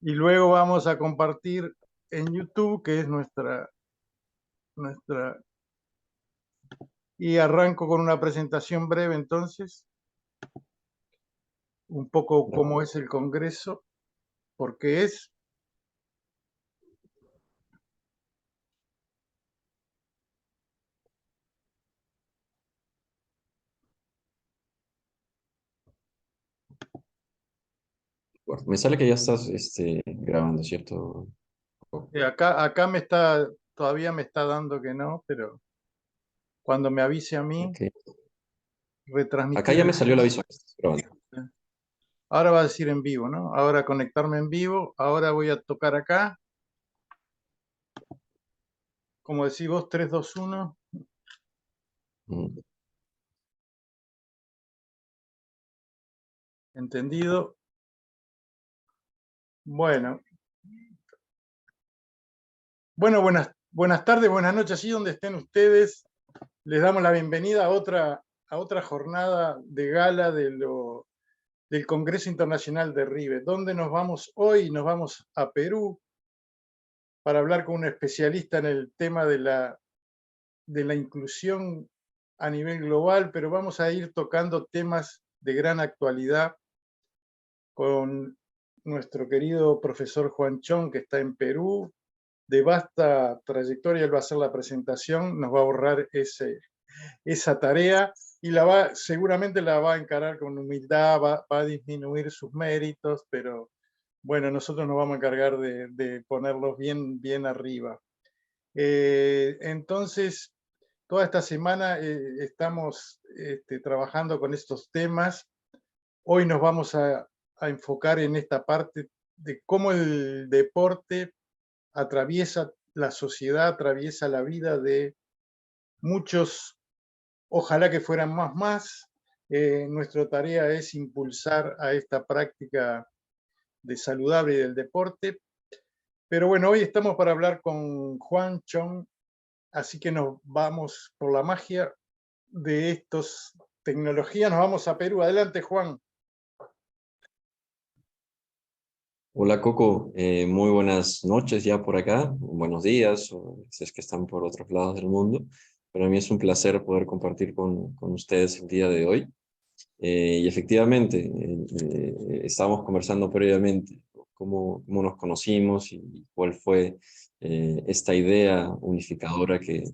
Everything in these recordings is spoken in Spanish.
y luego vamos a compartir en YouTube, que es nuestra, y arranco con una presentación breve entonces, un poco De cómo es el Congreso, por qué es. acuerdo. Me sale que ya estás grabando, ¿cierto? Acá todavía me está dando que no, pero cuando me avise a mí, Ok. Acá retransmitir ya en me salió el vivo. aviso que estás grabando. Ahora va a decir en vivo, ¿no? Ahora conectarme en vivo. Ahora voy a tocar acá. Como decís vos, 3, 2, 1. Mm. Entendido. Bueno, buenas tardes, buenas noches, allí donde estén ustedes. Les damos la bienvenida a otra jornada de gala del Congreso Internacional de Ribe. ¿Dónde nos vamos hoy? Nos vamos a Perú para hablar con un especialista en el tema de la inclusión a nivel global, pero vamos a ir tocando temas de gran actualidad con nuestro querido profesor Juan Chong, que está en Perú, de vasta trayectoria. Él va a hacer la presentación, nos va a ahorrar esa tarea y seguramente la va a encarar con humildad, va a disminuir sus méritos, pero bueno, nosotros nos vamos a encargar de ponerlos bien arriba. Entonces, toda esta semana estamos trabajando con estos temas. Hoy nos vamos a enfocar en esta parte de cómo el deporte atraviesa la sociedad, atraviesa la vida de muchos. Ojalá que fueran más. Nuestra tarea es impulsar a esta práctica de saludable y del deporte. Pero bueno, hoy estamos para hablar con Juan Chong, así que nos vamos por la magia de estas tecnologías, nos vamos a Perú. Adelante, Juan. Hola Coco, muy buenas noches ya por acá, buenos días, o si es que están por otros lados del mundo. Para mí es un placer poder compartir con ustedes el día de hoy. Y efectivamente, estábamos conversando previamente cómo nos conocimos y cuál fue esta idea unificadora que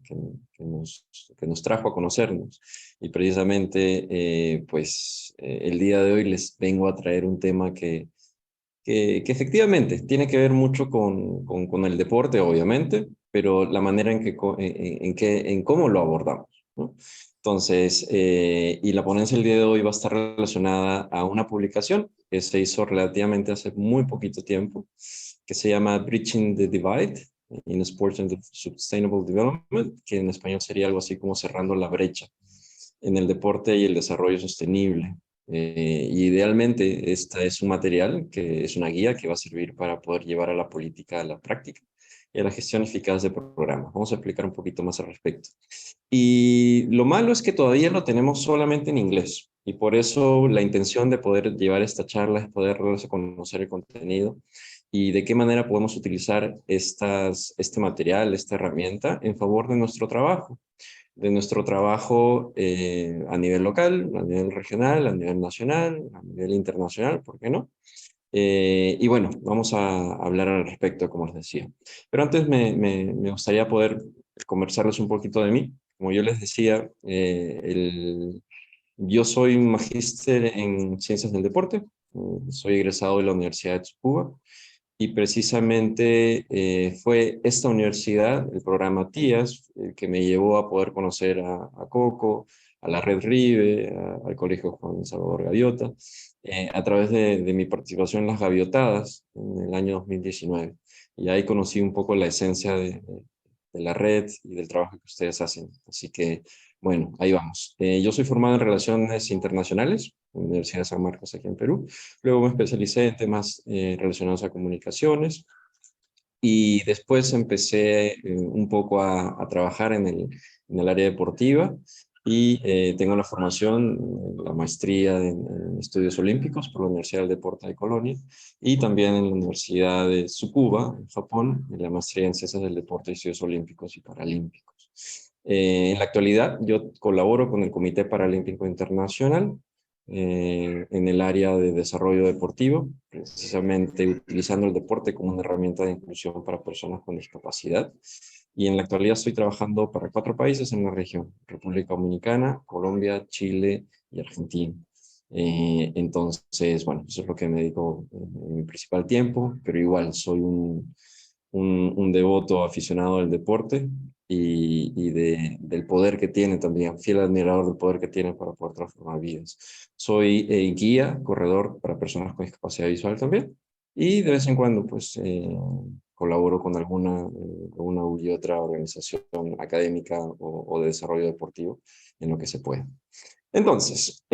nos trajo a conocernos. Y precisamente, el día de hoy les vengo a traer un tema que efectivamente tiene que ver mucho con el deporte, obviamente, pero la manera en cómo lo abordamos, ¿no? Entonces, y la ponencia el día de hoy va a estar relacionada a una publicación que se hizo relativamente hace muy poquito tiempo, que se llama Bridging the Divide in Sports and Sustainable Development, que en español sería algo así como cerrando la brecha en el deporte y el desarrollo sostenible. Y idealmente esta es un material que es una guía que va a servir para poder llevar a la política a la práctica y a la gestión eficaz de programas. Vamos a explicar un poquito más al respecto. Y lo malo es que todavía lo tenemos solamente en inglés y por eso la intención de poder llevar esta charla es poder darles a conocer el contenido y de qué manera podemos utilizar este material, esta herramienta en favor de nuestro trabajo a nivel local, a nivel regional, a nivel nacional, a nivel internacional, ¿por qué no? Y bueno, vamos a hablar al respecto, como les decía. Pero antes me gustaría poder conversarles un poquito de mí. Como yo les decía, yo soy un magíster en ciencias del deporte, soy egresado de la Universidad de Tsukuba, y precisamente fue esta universidad, el programa TIAS, el que me llevó a poder conocer a Coco, a la Red Ribe, al Colegio Juan Salvador Gaviota, a través de mi participación en las Gaviotadas en el año 2019. Y ahí conocí un poco la esencia de la red y del trabajo que ustedes hacen. Así que, bueno, ahí vamos. Yo soy formado en Relaciones Internacionales, en la Universidad de San Marcos, aquí en Perú. Luego me especialicé en temas relacionados a comunicaciones y después empecé un poco a trabajar en el área deportiva y tengo la formación, la maestría en estudios olímpicos por la Universidad del Deporte de Colonia y también en la Universidad de Tsukuba, en Japón, en la maestría en Ciencias del Deporte y Estudios Olímpicos y Paralímpicos. En la actualidad yo colaboro con el Comité Paralímpico Internacional en el área de desarrollo deportivo, precisamente utilizando el deporte como una herramienta de inclusión para personas con discapacidad. Y en la actualidad estoy trabajando para 4 países en la región: República Dominicana, Colombia, Chile y Argentina. Entonces, bueno, eso es lo que me dedico en mi principal tiempo, pero igual soy un devoto aficionado del deporte del poder que tiene también, fiel admirador del poder que tiene para poder transformar vidas. Soy guía, corredor para personas con discapacidad visual también, y de vez en cuando pues colaboro con alguna y otra organización académica o de desarrollo deportivo en lo que se puede. Entonces,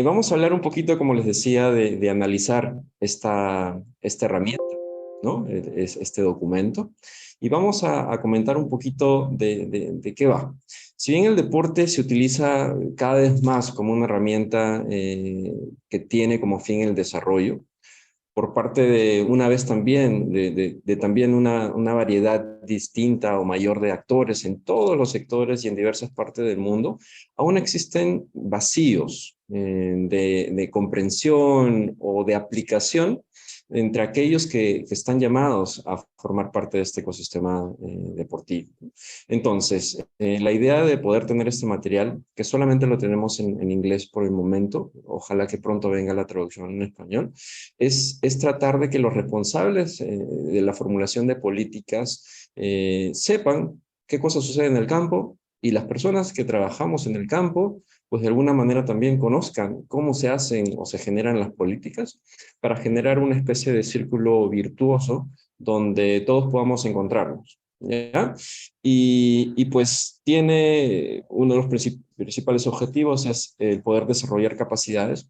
vamos a hablar un poquito, como les decía, de analizar esta herramienta, ¿no? Este documento. Y vamos a comentar un poquito de qué va. Si bien el deporte se utiliza cada vez más como una herramienta que tiene como fin el desarrollo, por parte de una vez también, de también una variedad distinta o mayor de actores en todos los sectores y en diversas partes del mundo, aún existen vacíos de comprensión o de aplicación entre aquellos que están llamados a formar parte de este ecosistema deportivo. Entonces, la idea de poder tener este material, que solamente lo tenemos en inglés por el momento, ojalá que pronto venga la traducción en español, es tratar de que los responsables de la formulación de políticas sepan qué cosas suceden en el campo, y las personas que trabajamos en el campo, pues de alguna manera también conozcan cómo se hacen o se generan las políticas para generar una especie de círculo virtuoso donde todos podamos encontrarnos, ¿ya? Y pues tiene uno de los principales objetivos es el poder desarrollar capacidades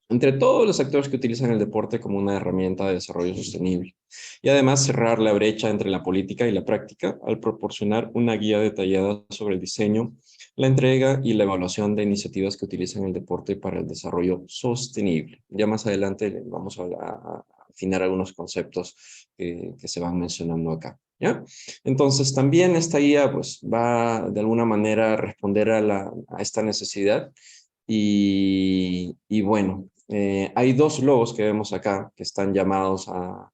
entre todos los actores que utilizan el deporte como una herramienta de desarrollo sostenible. Y además cerrar la brecha entre la política y la práctica al proporcionar una guía detallada sobre el diseño, la entrega y la evaluación de iniciativas que utilizan el deporte para el desarrollo sostenible. Ya más adelante vamos a afinar algunos conceptos que se van mencionando acá, ¿ya? Entonces también esta guía pues, va de alguna manera a responder a esta necesidad y bueno, hay 2 logos que vemos acá que están llamados a,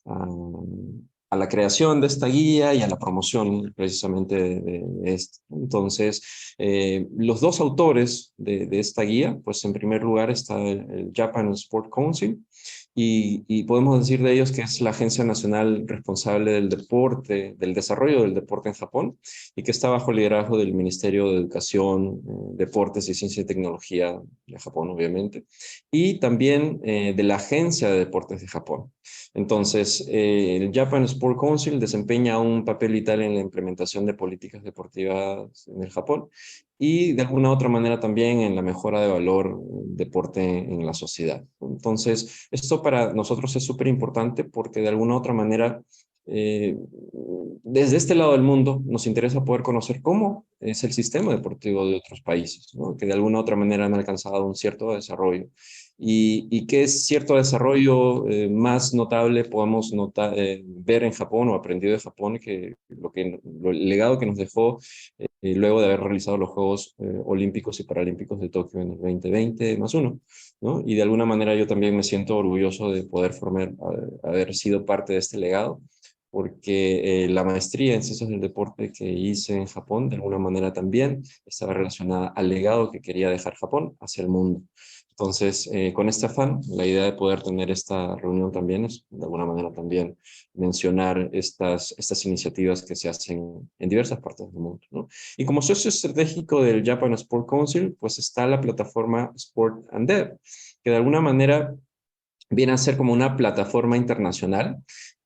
a la creación de esta guía y a la promoción precisamente de esto. Entonces, los 2 autores de esta guía, pues en primer lugar está el Japan Sport Council, y podemos decir de ellos que es la agencia nacional responsable del deporte, del desarrollo del deporte en Japón, y que está bajo el liderazgo del Ministerio de Educación, Deportes y Ciencia y Tecnología de Japón, obviamente, y también de la Agencia de Deportes de Japón. Entonces, el Japan Sport Council desempeña un papel vital en la implementación de políticas deportivas en el Japón y de alguna otra manera también en la mejora de valor deporte en la sociedad. Entonces, esto para nosotros es súper importante porque de alguna otra manera desde este lado del mundo nos interesa poder conocer cómo es el sistema deportivo de otros países, ¿no? Que de alguna otra manera han alcanzado un cierto desarrollo. Y qué cierto desarrollo más notable podemos ver en Japón o aprendido de Japón, que el legado que nos dejó luego de haber realizado los Juegos Olímpicos y Paralímpicos de Tokio en el 2020+1, ¿no? Y de alguna manera yo también me siento orgulloso de poder haber sido parte de este legado, porque la maestría en ciencias del deporte que hice en Japón, de alguna manera también estaba relacionada al legado que quería dejar Japón hacia el mundo. Entonces, con este afán, la idea de poder tener esta reunión también es, de alguna manera, también mencionar estas iniciativas que se hacen en diversas partes del mundo, ¿no? Y como socio estratégico del Japan Sport Council, pues está la plataforma Sport and Dev, que de alguna manera viene a ser como una plataforma internacional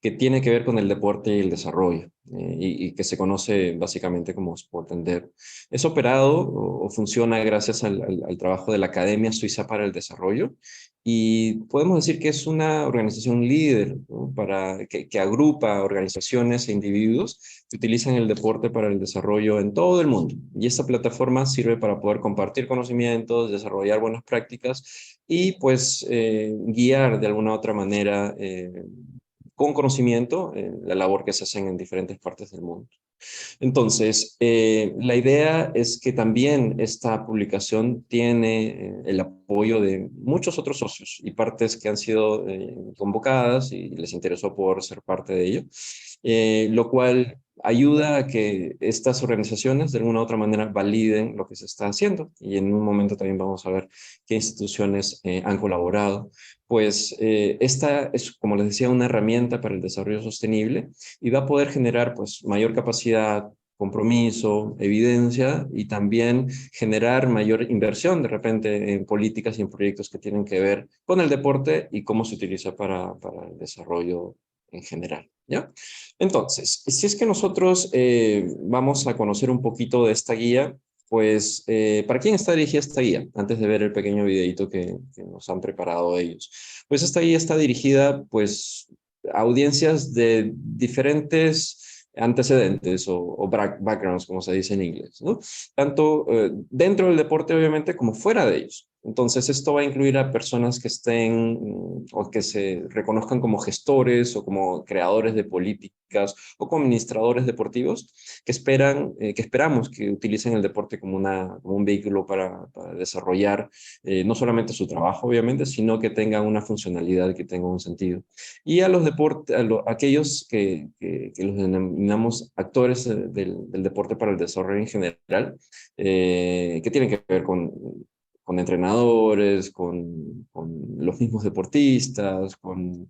que tiene que ver con el deporte y el desarrollo, y que se conoce básicamente como Sport and Dev. Es operado o funciona gracias al trabajo de la Academia Suiza para el Desarrollo, y podemos decir que es una organización líder, ¿no? Que agrupa organizaciones e individuos que utilizan el deporte para el desarrollo en todo el mundo. Y esta plataforma sirve para poder compartir conocimientos, desarrollar buenas prácticas y pues guiar de alguna u otra manera con conocimiento la labor que se hacen en diferentes partes del mundo. Entonces, la idea es que también esta publicación tiene el apoyo de muchos otros socios y partes que han sido convocadas y les interesó por ser parte de ello, lo cual ayuda a que estas organizaciones de alguna u otra manera validen lo que se está haciendo, y en un momento también vamos a ver qué instituciones han colaborado. Pues esta es, como les decía, una herramienta para el desarrollo sostenible y va a poder generar pues mayor capacidad, compromiso, evidencia, y también generar mayor inversión de repente en políticas y en proyectos que tienen que ver con el deporte y cómo se utiliza para el desarrollo en general, ¿ya? Entonces, si es que nosotros vamos a conocer un poquito de esta guía, pues, ¿para quién está dirigida esta guía? Antes de ver el pequeño videito que nos han preparado ellos. Pues esta guía está dirigida, pues, a audiencias de diferentes antecedentes o backgrounds, como se dice en inglés, ¿no? Tanto dentro del deporte, obviamente, como fuera de ellos. Entonces, esto va a incluir a personas que estén o que se reconozcan como gestores o como creadores de políticas o como administradores deportivos que esperamos que utilicen el deporte como un vehículo para desarrollar no solamente su trabajo, obviamente, sino que tenga una funcionalidad, que tenga un sentido. Y a los aquellos que los denominamos actores del deporte para el desarrollo en general, que tienen que ver con entrenadores, con los mismos deportistas, con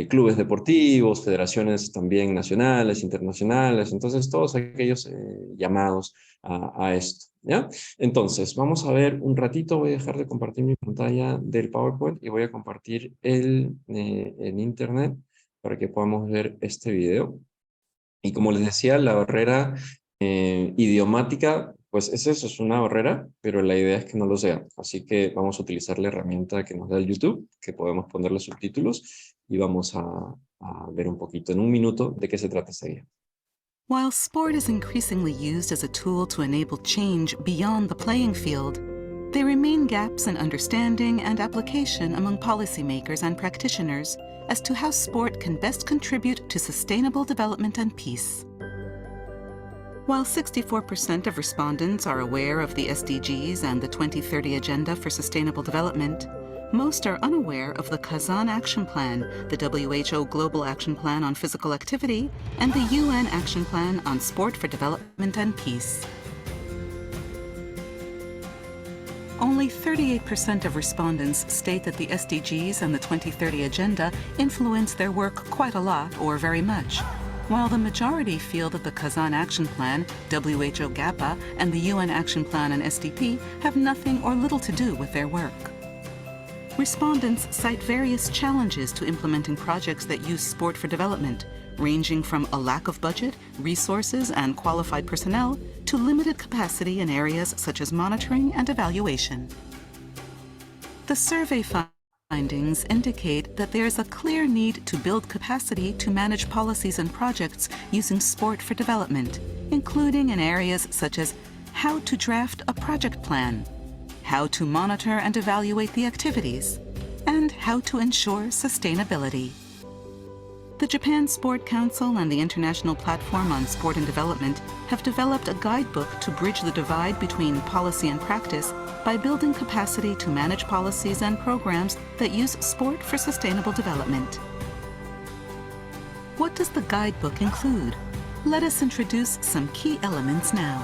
clubes deportivos, federaciones también nacionales, internacionales, entonces todos aquellos llamados a esto, ¿ya? Entonces, vamos a ver un ratito, voy a dejar de compartir mi pantalla del PowerPoint y voy a compartir el internet para que podamos ver este video. Y como les decía, la barrera idiomática, pues eso es una barrera, pero la idea es que no lo sea. Así que vamos a utilizar la herramienta que nos da el YouTube, que podemos ponerle subtítulos, y vamos a ver un poquito en un minuto de qué se trata esta guía. While sport is increasingly used as a tool to enable change beyond the playing field, there remain gaps in understanding and application among policymakers and practitioners as to how sport can best contribute to sustainable development and peace. While 64% of respondents are aware of the SDGs and the 2030 Agenda for Sustainable Development, most are unaware of the Kazan Action Plan, the WHO Global Action Plan on Physical Activity, and the UN Action Plan on Sport for Development and Peace. Only 38% of respondents state that the SDGs and the 2030 Agenda influence their work quite a lot or very much, while the majority feel that the Kazan Action Plan, WHO GAPA, and the UN Action Plan and SDP have nothing or little to do with their work. Respondents cite various challenges to implementing projects that use sport for development, ranging from a lack of budget, resources, and qualified personnel to limited capacity in areas such as monitoring and evaluation. The survey findings indicate that there is a clear need to build capacity to manage policies and projects using sport for development, including in areas such as how to draft a project plan, how to monitor and evaluate the activities, and how to ensure sustainability. The Japan Sport Council and the International Platform on Sport and Development have developed a guidebook to bridge the divide between policy and practice by building capacity to manage policies and programs that use sport for sustainable development. What does the guidebook include? Let us introduce some key elements now.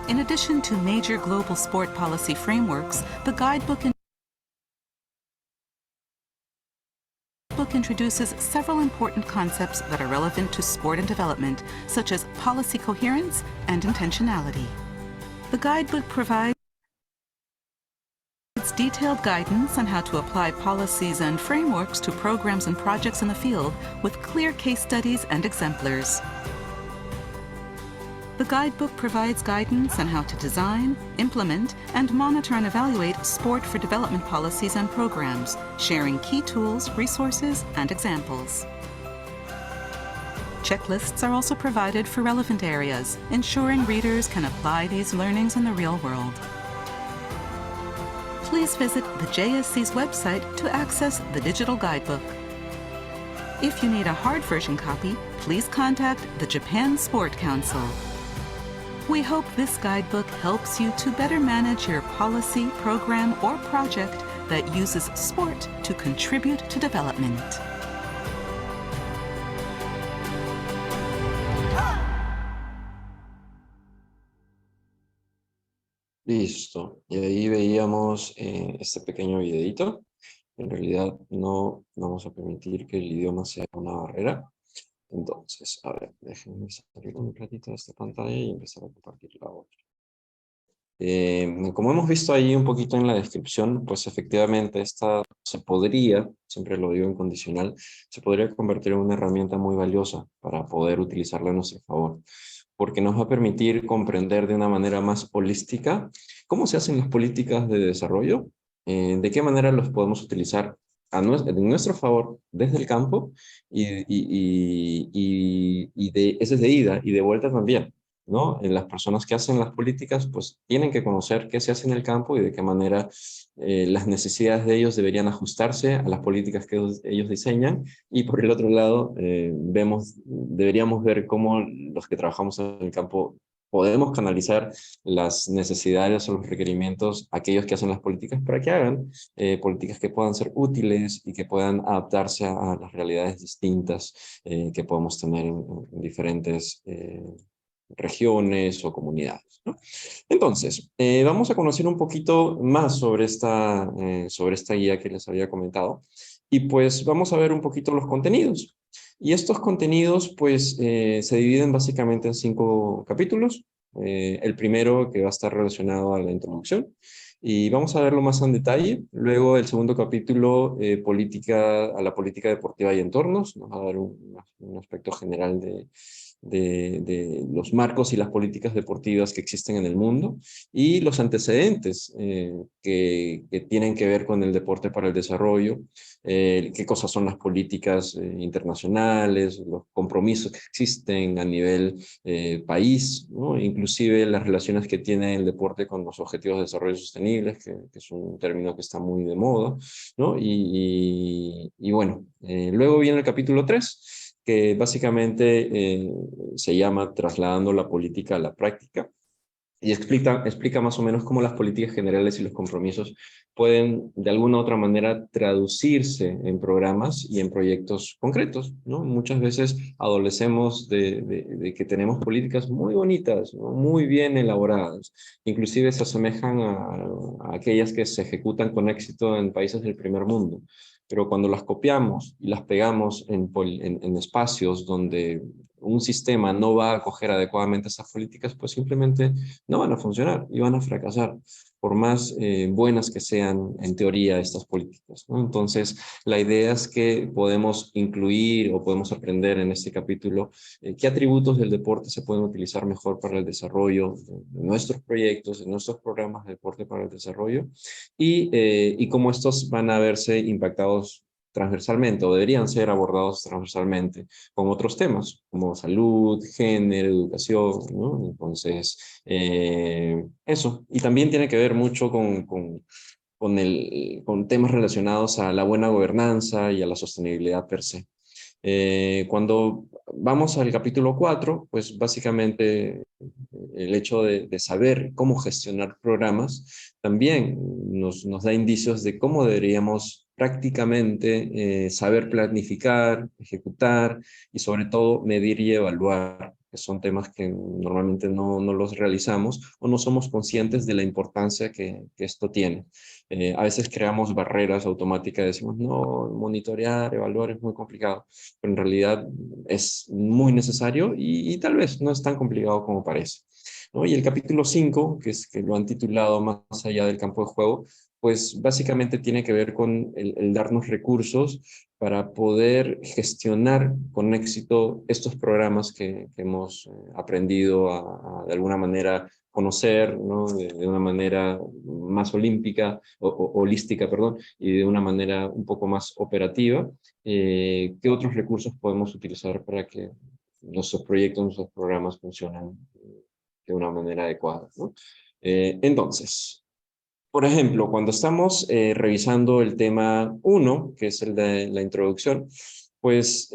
In addition to major global sport policy frameworks, the guidebook introduces several important concepts that are relevant to sport and development, such as policy coherence and intentionality. The guidebook provides provides detailed guidance on how to apply policies and frameworks to programs and projects in the field with clear case studies and exemplars. The guidebook provides guidance on how to design, implement, and monitor and evaluate sport for development policies and programs, sharing key tools, resources, and examples. Checklists are also provided for relevant areas, ensuring readers can apply these learnings in the real world. Please visit the JSC's website to access the digital guidebook. If you need a hard version copy, please contact the Japan Sport Council. We hope this guidebook helps you to better manage your policy, program, or project that uses sport to contribute to development. Listo. Y ahí veíamos este pequeño videito. En realidad no vamos a permitir que el idioma sea una barrera. Entonces, a ver, déjenme salir un ratito de esta pantalla y empezar a compartir la otra. Como hemos visto ahí un poquito en la descripción, pues efectivamente esta se podría, siempre lo digo en condicional, se podría convertir en una herramienta muy valiosa para poder utilizarla a nuestro favor, porque nos va a permitir comprender de una manera más holística cómo se hacen las políticas de desarrollo, de qué manera los podemos utilizar en nuestro favor desde el campo ese es de ida y de vuelta también, ¿no? Las personas que hacen las políticas pues tienen que conocer qué se hace en el campo y de qué manera las necesidades de ellos deberían ajustarse a las políticas que ellos diseñan, y por el otro lado deberíamos ver cómo los que trabajamos en el campo podemos canalizar las necesidades o los requerimientos a aquellos que hacen las políticas para que hagan políticas que puedan ser útiles y que puedan adaptarse a las realidades distintas que podemos tener en diferentes regiones o comunidades, ¿no? Entonces, vamos a conocer un poquito más sobre esta guía que les había comentado, y pues vamos a ver un poquito los contenidos. Y estos contenidos pues se dividen básicamente en 5 capítulos. El primero, que va a estar relacionado a la introducción, y vamos a verlo más en detalle. Luego el segundo capítulo, a la política deportiva y entornos, nos va a dar un aspecto general de los marcos y las políticas deportivas que existen en el mundo y los antecedentes que tienen que ver con el deporte para el desarrollo, qué cosas son las políticas internacionales, los compromisos que existen a nivel país, ¿no? Inclusive las relaciones que tiene el deporte con los objetivos de desarrollo sostenibles, que es un término que está muy de moda, ¿no? Y bueno, luego viene el capítulo 3, que básicamente se llama Trasladando la política a la práctica, y explica más o menos cómo las políticas generales y los compromisos pueden de alguna u otra manera traducirse en programas y en proyectos concretos, ¿no? Muchas veces adolecemos de que tenemos políticas muy bonitas, ¿no? Muy bien elaboradas, inclusive se asemejan a aquellas que se ejecutan con éxito en países del primer mundo. Pero cuando las copiamos y las pegamos en espacios donde un sistema no va a acoger adecuadamente esas políticas, pues simplemente no van a funcionar y van a fracasar, por más buenas que sean en teoría estas políticas, ¿no? Entonces, la idea es que podemos incluir o podemos aprender en este capítulo qué atributos del deporte se pueden utilizar mejor para el desarrollo de nuestros proyectos, de nuestros programas de deporte para el desarrollo, y cómo estos van a verse impactados transversalmente, o deberían ser abordados transversalmente con otros temas, como salud, género, educación, ¿no? Entonces, eso. Y también tiene que ver mucho con temas relacionados a la buena gobernanza y a la sostenibilidad per se. Cuando vamos al capítulo 4, pues básicamente el hecho de saber cómo gestionar programas también nos da indicios de cómo deberíamos prácticamente saber planificar, ejecutar y sobre todo medir y evaluar, que son temas que normalmente no los realizamos o no somos conscientes de la importancia que esto tiene. A veces creamos barreras automáticas y decimos, no, monitorear, evaluar es muy complicado, pero en realidad es muy necesario y tal vez no es tan complicado como parece, ¿no? Y el capítulo 5, que lo han titulado Más allá del campo de juego, pues básicamente tiene que ver con el darnos recursos para poder gestionar con éxito estos programas que hemos aprendido de alguna manera conocer, ¿no? De una manera más holística, perdón, y de una manera un poco más operativa. ¿Qué otros recursos podemos utilizar para que nuestros proyectos, nuestros programas funcionen de una manera adecuada, ¿no? Entonces, por ejemplo, cuando estamos revisando el tema 1, que es el de la introducción, pues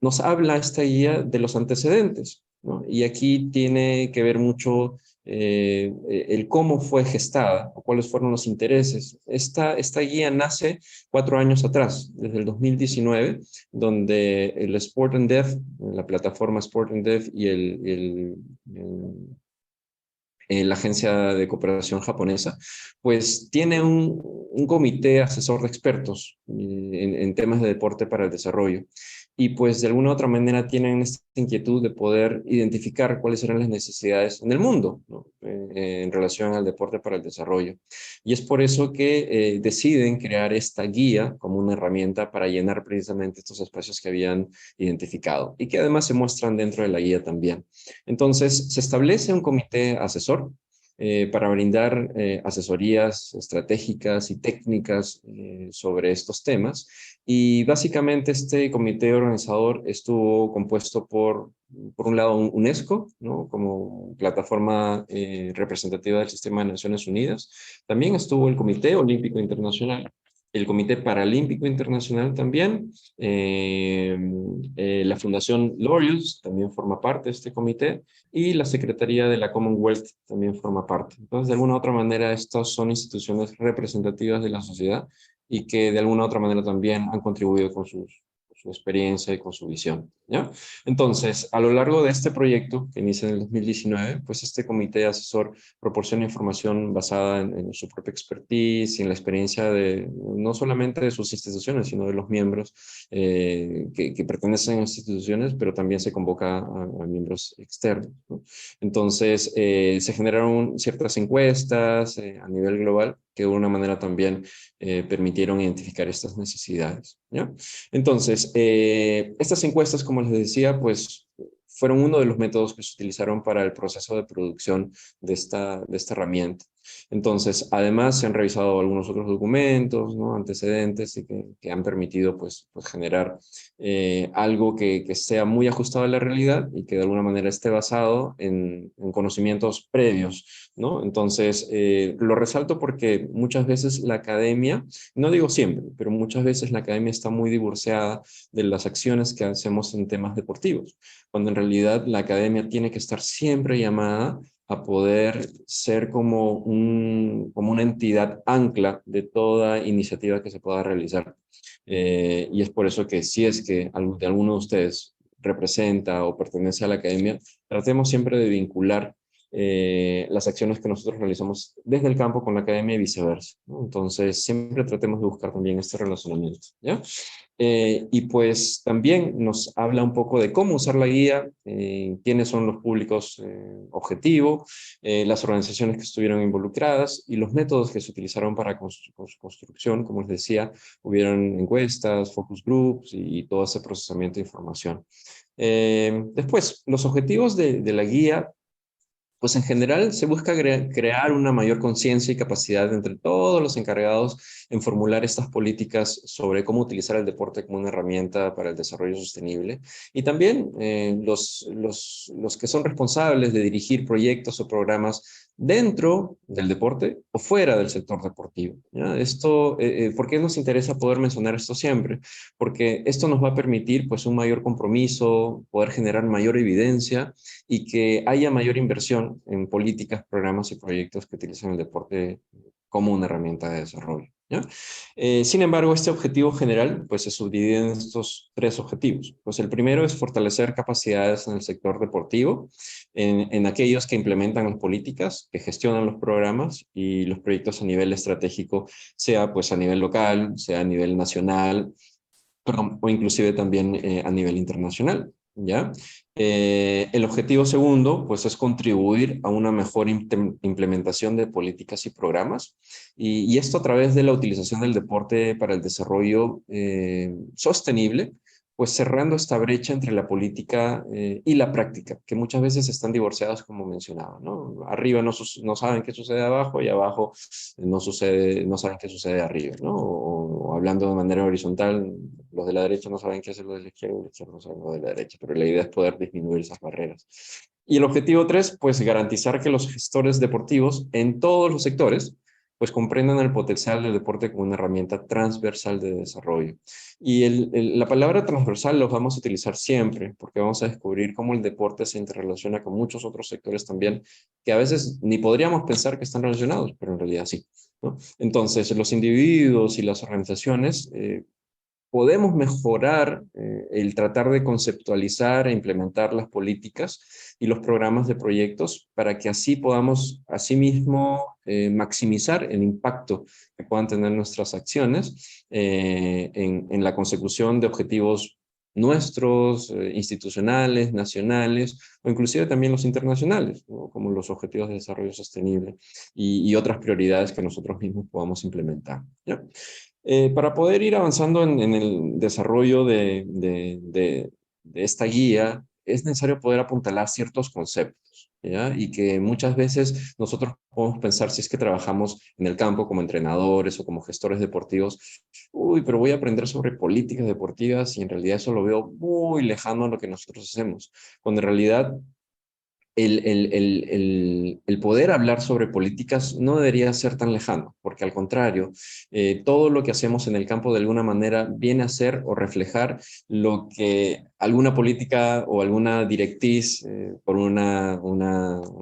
nos habla esta guía de los antecedentes, ¿no? Y aquí tiene que ver mucho el cómo fue gestada, o cuáles fueron los intereses. Esta guía nace 4 años atrás, desde el 2019, donde el Sport and Dev, la plataforma Sport and Dev y la agencia de cooperación japonesa, pues tiene un comité asesor de expertos en temas de deporte para el desarrollo. Y pues de alguna u otra manera tienen esta inquietud de poder identificar cuáles eran las necesidades en el mundo, ¿no? En relación al deporte para el desarrollo. Y es por eso que deciden crear esta guía como una herramienta para llenar precisamente estos espacios que habían identificado y que además se muestran dentro de la guía también. Entonces, se establece un comité asesor para brindar asesorías estratégicas y técnicas sobre estos temas. Y básicamente este comité organizador estuvo compuesto por un lado, UNESCO, ¿no? Como plataforma representativa del Sistema de Naciones Unidas. También estuvo el Comité Olímpico Internacional, el Comité Paralímpico Internacional también, la Fundación Laureus también forma parte de este comité, y la Secretaría de la Commonwealth también forma parte. Entonces, de alguna u otra manera, estas son instituciones representativas de la sociedad y que de alguna u otra manera también han contribuido con su experiencia y con su visión, ¿ya? Entonces, a lo largo de este proyecto, que inicia en el 2019, pues este comité asesor proporciona información basada en su propia expertise y en la experiencia no solamente de sus instituciones, sino de los miembros que pertenecen a instituciones, pero también se convoca a miembros externos, ¿no? Entonces, se generaron ciertas encuestas a nivel global que de alguna manera también permitieron identificar estas necesidades, ¿ya? Entonces, estas encuestas, como les decía, pues fueron uno de los métodos que se utilizaron para el proceso de producción de esta herramienta. Entonces, además se han revisado algunos otros documentos, ¿no? Antecedentes y que han permitido pues generar algo que sea muy ajustado a la realidad y que de alguna manera esté basado en conocimientos previos, ¿no? Entonces, lo resalto porque muchas veces la academia, no digo siempre, pero muchas veces la academia está muy divorciada de las acciones que hacemos en temas deportivos, cuando en realidad la academia tiene que estar siempre llamada a poder ser como una entidad ancla de toda iniciativa que se pueda realizar. Y es por eso que si es que de alguno de ustedes representa o pertenece a la academia, tratemos siempre de vincular las acciones que nosotros realizamos desde el campo con la academia y viceversa, ¿no? Entonces, siempre tratemos de buscar también este relacionamiento, ¿ya? Y pues también nos habla un poco de cómo usar la guía, quiénes son los públicos objetivo, las organizaciones que estuvieron involucradas y los métodos que se utilizaron para su construcción. Como les decía, hubieron encuestas, focus groups y todo ese procesamiento de información. Después, los objetivos de la guía, pues en general se busca crear una mayor conciencia y capacidad entre todos los encargados en formular estas políticas sobre cómo utilizar el deporte como una herramienta para el desarrollo sostenible. Y también los que son responsables de dirigir proyectos o programas dentro del deporte o fuera del sector deportivo, ¿ya? Esto, ¿por qué nos interesa poder mencionar esto siempre? Porque esto nos va a permitir pues un mayor compromiso, poder generar mayor evidencia y que haya mayor inversión en políticas, programas y proyectos que utilizan el deporte como una herramienta de desarrollo, ¿ya? Sin embargo, este objetivo general pues, se subdivide en estos 3 objetivos. Pues el primero es fortalecer capacidades en el sector deportivo, en aquellos que implementan las políticas, que gestionan los programas y los proyectos a nivel estratégico, sea pues a nivel local, sea a nivel nacional, perdón, o inclusive también a nivel internacional. ¿ya? El objetivo segundo, pues, es contribuir a una mejor implementación de políticas y programas, y esto a través de la utilización del deporte para el desarrollo sostenible, pues cerrando esta brecha entre la política y la práctica, que muchas veces están divorciadas, como mencionaba, ¿no? Arriba no saben qué sucede abajo, y abajo no saben qué sucede arriba, ¿no? O hablando de manera horizontal, los de la derecha no saben qué hacer los de la izquierda, y los de la izquierda no saben lo de la derecha, pero la idea es poder disminuir esas barreras. Y el objetivo 3, pues garantizar que los gestores deportivos en todos los sectores pues comprendan el potencial del deporte como una herramienta transversal de desarrollo. Y la palabra transversal los vamos a utilizar siempre, porque vamos a descubrir cómo el deporte se interrelaciona con muchos otros sectores también, que a veces ni podríamos pensar que están relacionados, pero en realidad sí, ¿no? Entonces, los individuos y las organizaciones podemos mejorar el tratar de conceptualizar e implementar las políticas y los programas de proyectos para que así podamos, asimismo, maximizar el impacto que puedan tener nuestras acciones en la consecución de objetivos nuestros, institucionales, nacionales, o inclusive también los internacionales, ¿no? Como los objetivos de desarrollo sostenible y otras prioridades que nosotros mismos podamos implementar, ¿ya? Para poder ir avanzando en el desarrollo de esta guía, es necesario poder apuntalar ciertos conceptos, ¿ya? Y que muchas veces nosotros podemos pensar, si es que trabajamos en el campo como entrenadores o como gestores deportivos, uy, pero voy a aprender sobre políticas deportivas, y en realidad eso lo veo muy lejano a lo que nosotros hacemos, cuando en realidad el poder hablar sobre políticas no debería ser tan lejano, porque al contrario, todo lo que hacemos en el campo de alguna manera viene a ser o reflejar lo que alguna política o alguna directriz por una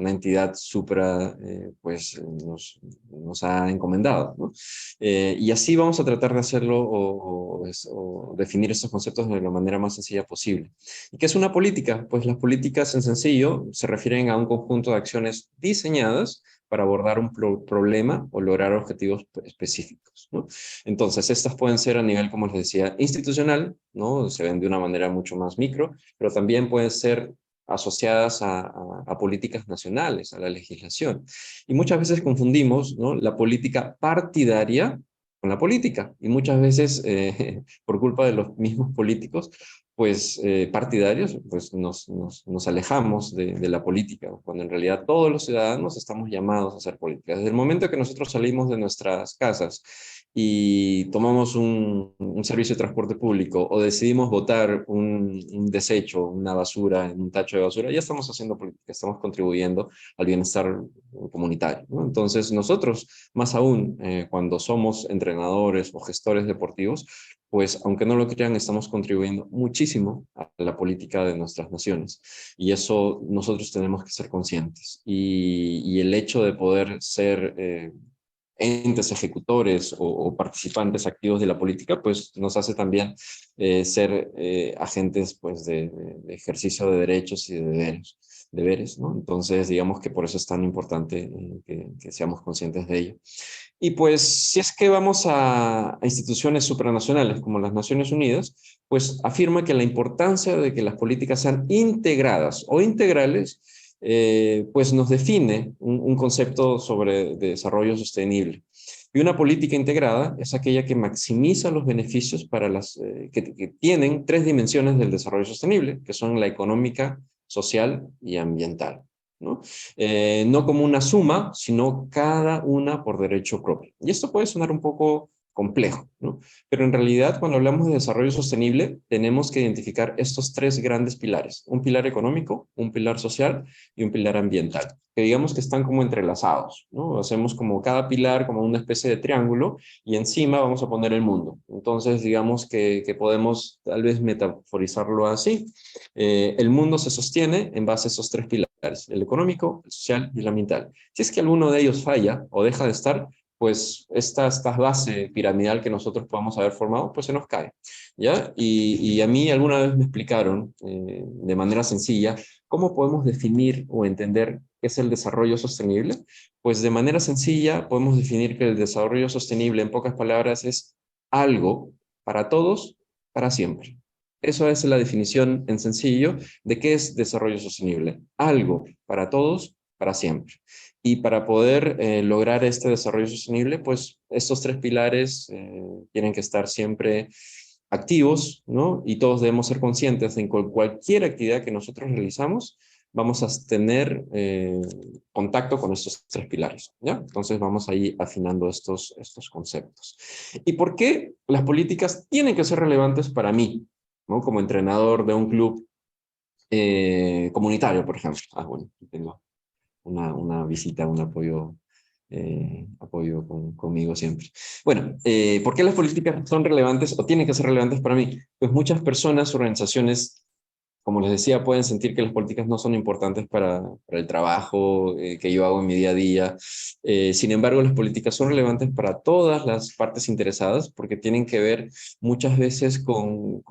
entidad supra pues nos ha encomendado, ¿no? Y así vamos a tratar de hacerlo o definir estos conceptos de la manera más sencilla posible. ¿Y qué es una política? Pues las políticas, en sencillo, se refieren a un conjunto de acciones diseñadas para abordar un problema o lograr objetivos específicos, ¿no? Entonces, estas pueden ser a nivel, como les decía, institucional, ¿no? Se ven de una manera mucho más micro, pero también pueden ser asociadas a políticas nacionales, a la legislación. Y muchas veces confundimos, ¿no?, la política partidaria con la política. Y muchas veces, por culpa de los mismos políticos, pues partidarios, pues nos alejamos de la política, cuando en realidad todos los ciudadanos estamos llamados a hacer política. Desde el momento que nosotros salimos de nuestras casas y tomamos un servicio de transporte público, o decidimos botar un desecho, una basura en un tacho de basura, ya estamos haciendo política, estamos contribuyendo al bienestar comunitario, ¿no? Entonces nosotros, más aún, cuando somos entrenadores o gestores deportivos, pues aunque no lo crean, estamos contribuyendo muchísimo a la política de nuestras naciones. Y eso nosotros tenemos que ser conscientes. Y el hecho de poder ser entes ejecutores o participantes activos de la política, pues nos hace también ser agentes, pues, de ejercicio de derechos y de deberes, ¿no? Entonces, digamos que por eso es tan importante que seamos conscientes de ello. Y pues, si es que vamos a instituciones supranacionales como las Naciones Unidas, pues afirma que la importancia de que las políticas sean integradas o integrales, pues nos define un concepto sobre desarrollo sostenible. Y una política integrada es aquella que maximiza los beneficios para que tienen tres dimensiones del desarrollo sostenible, que son la económica, social y ambiental, ¿no? No como una suma, sino cada una por derecho propio. Y esto puede sonar un poco complejo, ¿no? Pero en realidad, cuando hablamos de desarrollo sostenible, tenemos que identificar estos tres grandes pilares: un pilar económico, un pilar social y un pilar ambiental, que digamos que están como entrelazados, ¿no? Hacemos como cada pilar como una especie de triángulo, y encima vamos a poner el mundo. Entonces, digamos que podemos tal vez metaforizarlo así. El mundo se sostiene en base a esos tres pilares: el económico, el social y el ambiental. Si es que alguno de ellos falla o deja de estar, pues esta base piramidal que nosotros podamos haber formado, pues se nos cae, ¿ya? Y a mí alguna vez me explicaron de manera sencilla cómo podemos definir o entender qué es el desarrollo sostenible. Pues de manera sencilla podemos definir que el desarrollo sostenible, en pocas palabras, es algo para todos, para siempre. Eso es la definición en sencillo de qué es desarrollo sostenible. Algo para todos, para siempre. Y para poder lograr este desarrollo sostenible, pues estos tres pilares tienen que estar siempre activos, ¿no? Y todos debemos ser conscientes de que cualquier actividad que nosotros realizamos, vamos a tener contacto con estos tres pilares, ¿ya? Entonces vamos ahí afinando estos conceptos. ¿Y por qué las políticas tienen que ser relevantes para mí, ¿no? Como entrenador de un club comunitario, por ejemplo? Bueno, tengo una visita, un apoyo conmigo siempre. Bueno, ¿por qué las políticas son relevantes o tienen que ser relevantes para mí? Pues muchas personas, organizaciones, como les decía, pueden sentir que las políticas no son importantes para el trabajo que yo hago en mi día a día. Sin embargo, las políticas son relevantes para todas las partes interesadas porque tienen que ver muchas veces con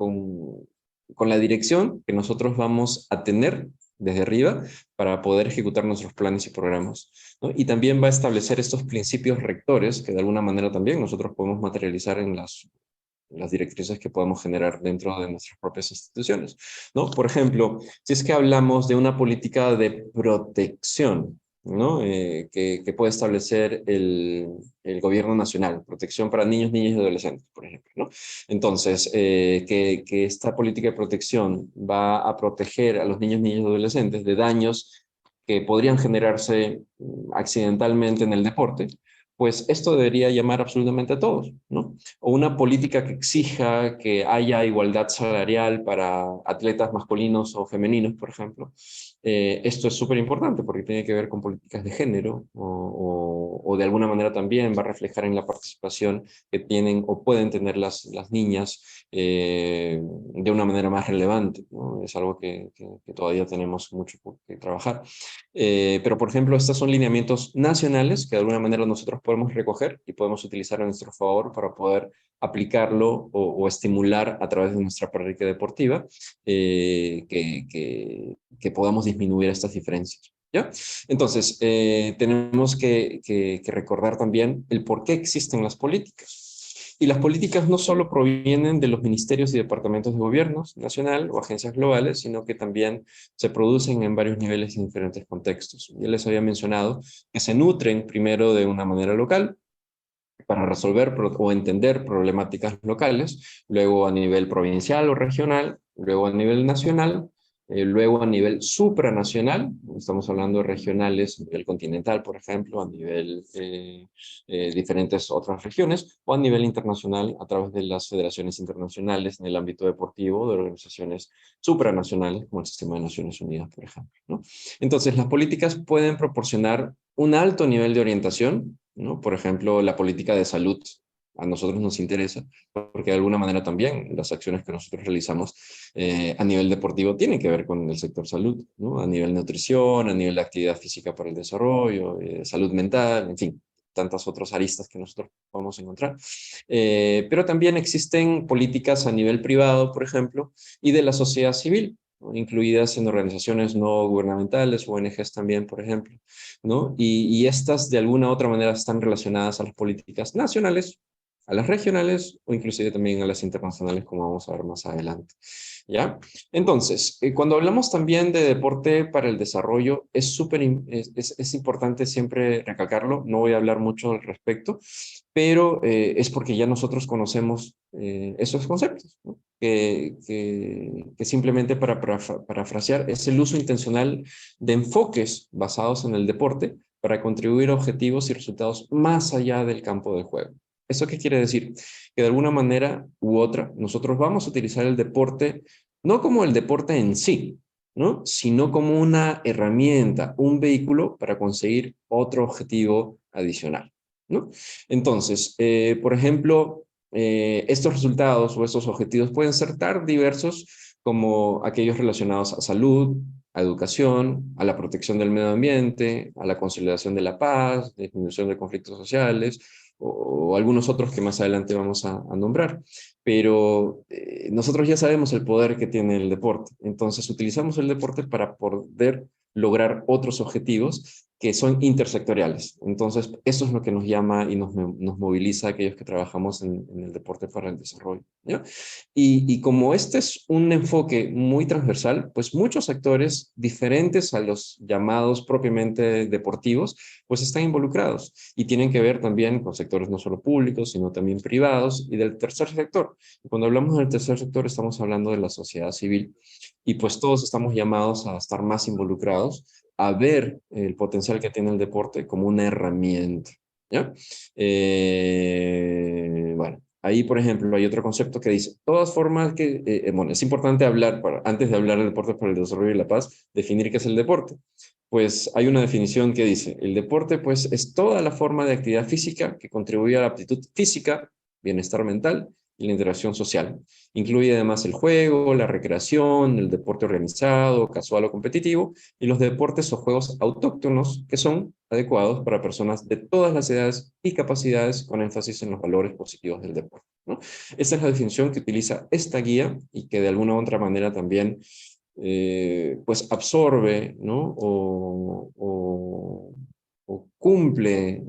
la dirección que nosotros vamos a tener desde arriba para poder ejecutar nuestros planes y programas, ¿no? Y también va a establecer estos principios rectores que de alguna manera también nosotros podemos materializar en las directrices que podemos generar dentro de nuestras propias instituciones, ¿no? Por ejemplo, si es que hablamos de una política de protección, ¿no? Que puede establecer el gobierno nacional, protección para niños, niñas y adolescentes, por ejemplo, ¿no? Entonces, que esta política de protección va a proteger a los niños, niñas y adolescentes de daños que podrían generarse accidentalmente en el deporte, pues esto debería llamar absolutamente a todos, ¿no? O una política que exija que haya igualdad salarial para atletas masculinos o femeninos, por ejemplo. Esto es súper importante porque tiene que ver con políticas de género o de alguna manera también va a reflejar en la participación que tienen o pueden tener las niñas de una manera más relevante, ¿no? Es algo que todavía tenemos mucho por que trabajar. Pero, por ejemplo, estos son lineamientos nacionales que de alguna manera nosotros podemos recoger y podemos utilizar a nuestro favor para poder aplicarlo o estimular a través de nuestra práctica deportiva que podamos disminuir estas diferencias, ¿ya? Entonces, tenemos que recordar también el por qué existen las políticas. Y las políticas no solo provienen de los ministerios y departamentos de gobiernos nacional o agencias globales, sino que también se producen en varios niveles y en diferentes contextos. Ya les había mencionado que se nutren primero de una manera local para resolver o entender problemáticas locales, luego a nivel provincial o regional, luego a nivel nacional, luego a nivel supranacional, estamos hablando de regionales a nivel continental, por ejemplo, a nivel diferentes otras regiones, o a nivel internacional a través de las federaciones internacionales en el ámbito deportivo, de organizaciones supranacionales, como el Sistema de Naciones Unidas, por ejemplo, ¿no? Entonces, las políticas pueden proporcionar un alto nivel de orientación, ¿no? Por ejemplo, la política de salud a nosotros nos interesa, porque de alguna manera también las acciones que nosotros realizamos a nivel deportivo tienen que ver con el sector salud, ¿no? A nivel nutrición, a nivel de actividad física para el desarrollo, salud mental, en fin, tantas otras aristas que nosotros podemos encontrar. Pero también existen políticas a nivel privado, por ejemplo, y de la sociedad civil, ¿no? Incluidas en organizaciones no gubernamentales, ONGs también, por ejemplo, ¿no? Y estas de alguna u otra manera están relacionadas a las políticas nacionales, a las regionales o inclusive también a las internacionales, como vamos a ver más adelante, ¿ya? Entonces, cuando hablamos también de deporte para el desarrollo, es importante siempre recalcarlo, no voy a hablar mucho al respecto, pero es porque ya nosotros conocemos esos conceptos, ¿no? Que simplemente para parafrasear es el uso intencional de enfoques basados en el deporte para contribuir a objetivos y resultados más allá del campo de juego. ¿Eso qué quiere decir? Que de alguna manera u otra nosotros vamos a utilizar el deporte no como el deporte en sí, ¿no? Sino como una herramienta, un vehículo para conseguir otro objetivo adicional, ¿no? Entonces, por ejemplo, estos resultados o estos objetivos pueden ser tan diversos como aquellos relacionados a salud, a educación, a la protección del medio ambiente, a la consolidación de la paz, disminución de conflictos sociales, o algunos otros que más adelante vamos a nombrar. Pero nosotros ya sabemos el poder que tiene el deporte, entonces utilizamos el deporte para poder lograr otros objetivos que son intersectoriales. Entonces, eso es lo que nos llama y nos moviliza a aquellos que trabajamos en el deporte para el desarrollo, ¿ya? Y como este es un enfoque muy transversal, pues muchos actores diferentes a los llamados propiamente deportivos, pues están involucrados y tienen que ver también con sectores no solo públicos, sino también privados y del tercer sector. Y cuando hablamos del tercer sector, estamos hablando de la sociedad civil y pues todos estamos llamados a estar más involucrados, a ver el potencial que tiene el deporte como una herramienta, ¿ya? Bueno, ahí, por ejemplo, hay otro concepto que dice, todas formas que, bueno, es importante hablar, antes de hablar del deporte para el desarrollo y la paz, definir qué es el deporte. Pues hay una definición que dice, el deporte pues es toda la forma de actividad física que contribuye a la aptitud física, bienestar mental y la interacción social. Incluye además el juego, la recreación, el deporte organizado, casual o competitivo, y los deportes o juegos autóctonos que son adecuados para personas de todas las edades y capacidades, con énfasis en los valores positivos del deporte, ¿no? Esta es la definición que utiliza esta guía y que de alguna u otra manera también pues absorbe, ¿no? O cumple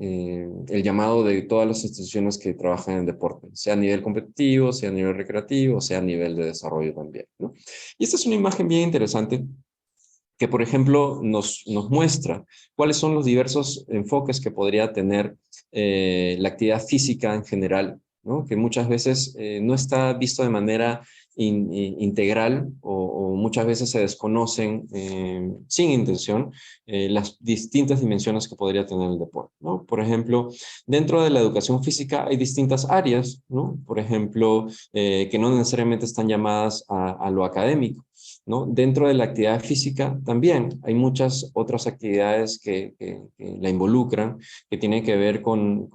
el llamado de todas las instituciones que trabajan en deporte, sea a nivel competitivo, sea a nivel recreativo, sea a nivel de desarrollo también, ¿no? Y esta es una imagen bien interesante que, por ejemplo, nos muestra cuáles son los diversos enfoques que podría tener la actividad física en general, ¿no? Que muchas veces no está visto de manera integral o muchas veces se desconocen sin intención las distintas dimensiones que podría tener el deporte, ¿no? Por ejemplo, dentro de la educación física hay distintas áreas, ¿no? Por ejemplo, que no necesariamente están llamadas a lo académico, ¿no? Dentro de la actividad física también hay muchas otras actividades que la involucran, que tienen que ver con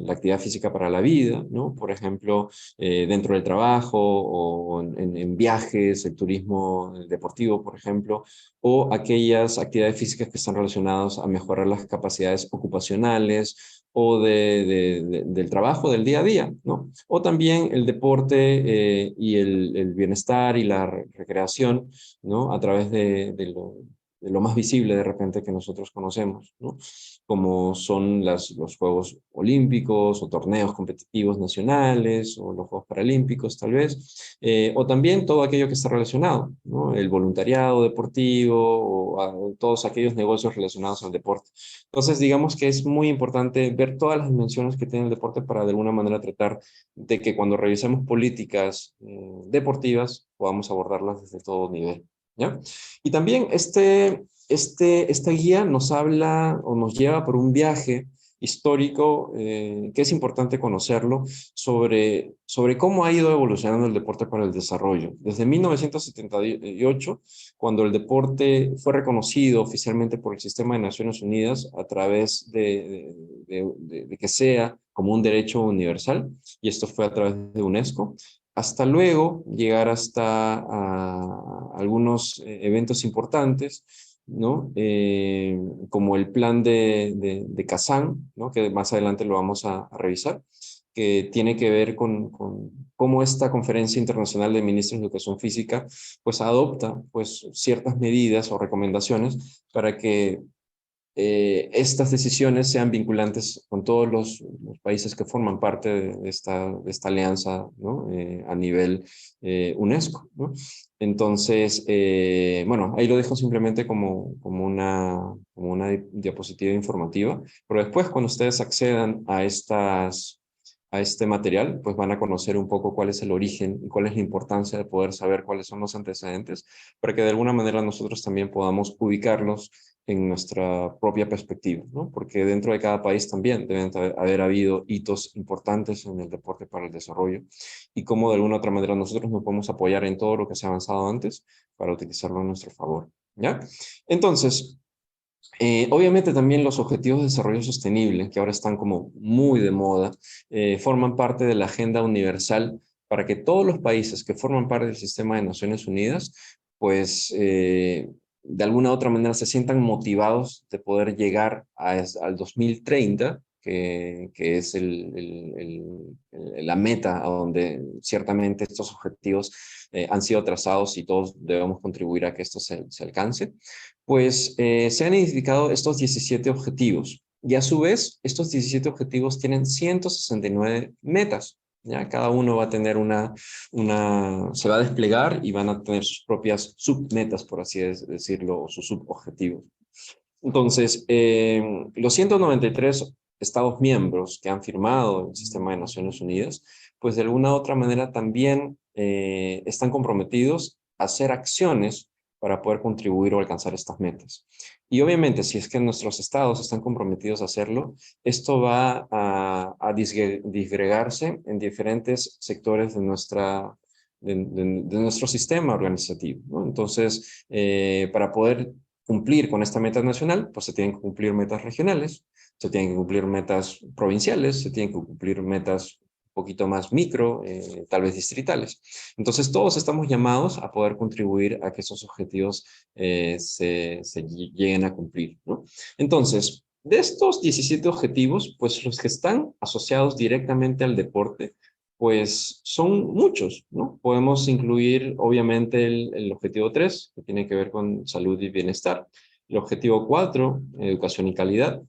la actividad física para la vida, ¿no? Por ejemplo, dentro del trabajo o en viajes, el turismo deportivo, por ejemplo, o aquellas actividades físicas que están relacionadas a mejorar las capacidades ocupacionales o del trabajo del día a día, ¿no? O también el deporte y el bienestar y la recreación, ¿no? A través de lo más visible de repente que nosotros conocemos, ¿no? Como son los Juegos Olímpicos o torneos competitivos nacionales o los Juegos Paralímpicos tal vez, o también todo aquello que está relacionado, ¿no? El voluntariado deportivo o todos aquellos negocios relacionados al deporte. Entonces, digamos que es muy importante ver todas las dimensiones que tiene el deporte para de alguna manera tratar de que cuando revisemos políticas deportivas podamos abordarlas desde todo nivel, ¿ya? Y también esta guía nos habla o nos lleva por un viaje histórico que es importante conocerlo sobre cómo ha ido evolucionando el deporte para el desarrollo. Desde 1978, cuando el deporte fue reconocido oficialmente por el Sistema de Naciones Unidas a través de que sea como un derecho universal, y esto fue a través de UNESCO, hasta luego llegar hasta algunos eventos importantes, ¿no? Como el plan de Kazán, ¿no? Que más adelante lo vamos a revisar, que tiene que ver con cómo esta Conferencia Internacional de Ministros de Educación Física pues adopta pues ciertas medidas o recomendaciones para que estas decisiones sean vinculantes con todos los países que forman parte de esta alianza, ¿no? A nivel UNESCO, ¿no? Entonces, bueno, ahí lo dejo simplemente como una diapositiva informativa, pero después cuando ustedes accedan a este material, pues van a conocer un poco cuál es el origen y cuál es la importancia de poder saber cuáles son los antecedentes, para que de alguna manera nosotros también podamos ubicarlos en nuestra propia perspectiva, ¿no? Porque dentro de cada país también deben haber habido hitos importantes en el deporte para el desarrollo y cómo de alguna otra manera nosotros nos podemos apoyar en todo lo que se ha avanzado antes para utilizarlo a nuestro favor, ¿ya? Entonces, obviamente también los objetivos de desarrollo sostenible, que ahora están como muy de moda, forman parte de la agenda universal para que todos los países que forman parte del sistema de Naciones Unidas, pues de alguna u otra manera se sientan motivados de poder llegar al 2030, que es la meta a donde ciertamente estos objetivos han sido trazados y todos debemos contribuir a que esto se alcance, pues se han identificado estos 17 objetivos. Y a su vez, estos 17 objetivos tienen 169 metas. ¿Ya? Cada uno va a tener se va a desplegar y van a tener sus propias submetas, por así decirlo, o sus subobjetivos. Entonces, los 193 Estados miembros que han firmado el Sistema de Naciones Unidas, pues de alguna u otra manera también están comprometidos a hacer acciones para poder contribuir o alcanzar estas metas. Y obviamente, si es que nuestros estados están comprometidos a hacerlo, esto va a disgregarse en diferentes sectores de nuestro sistema organizativo, ¿no? Entonces, para poder cumplir con esta meta nacional, pues se tienen que cumplir metas regionales, se tienen que cumplir metas provinciales, se tienen que cumplir metas un poquito más micro, tal vez distritales. Entonces, todos estamos llamados a poder contribuir a que esos objetivos se lleguen a cumplir, ¿no? Entonces, de estos 17 objetivos, pues los que están asociados directamente al deporte, pues son muchos, ¿no? Podemos incluir, obviamente, el objetivo 3, que tiene que ver con salud y bienestar. El objetivo 4, educación y calidad.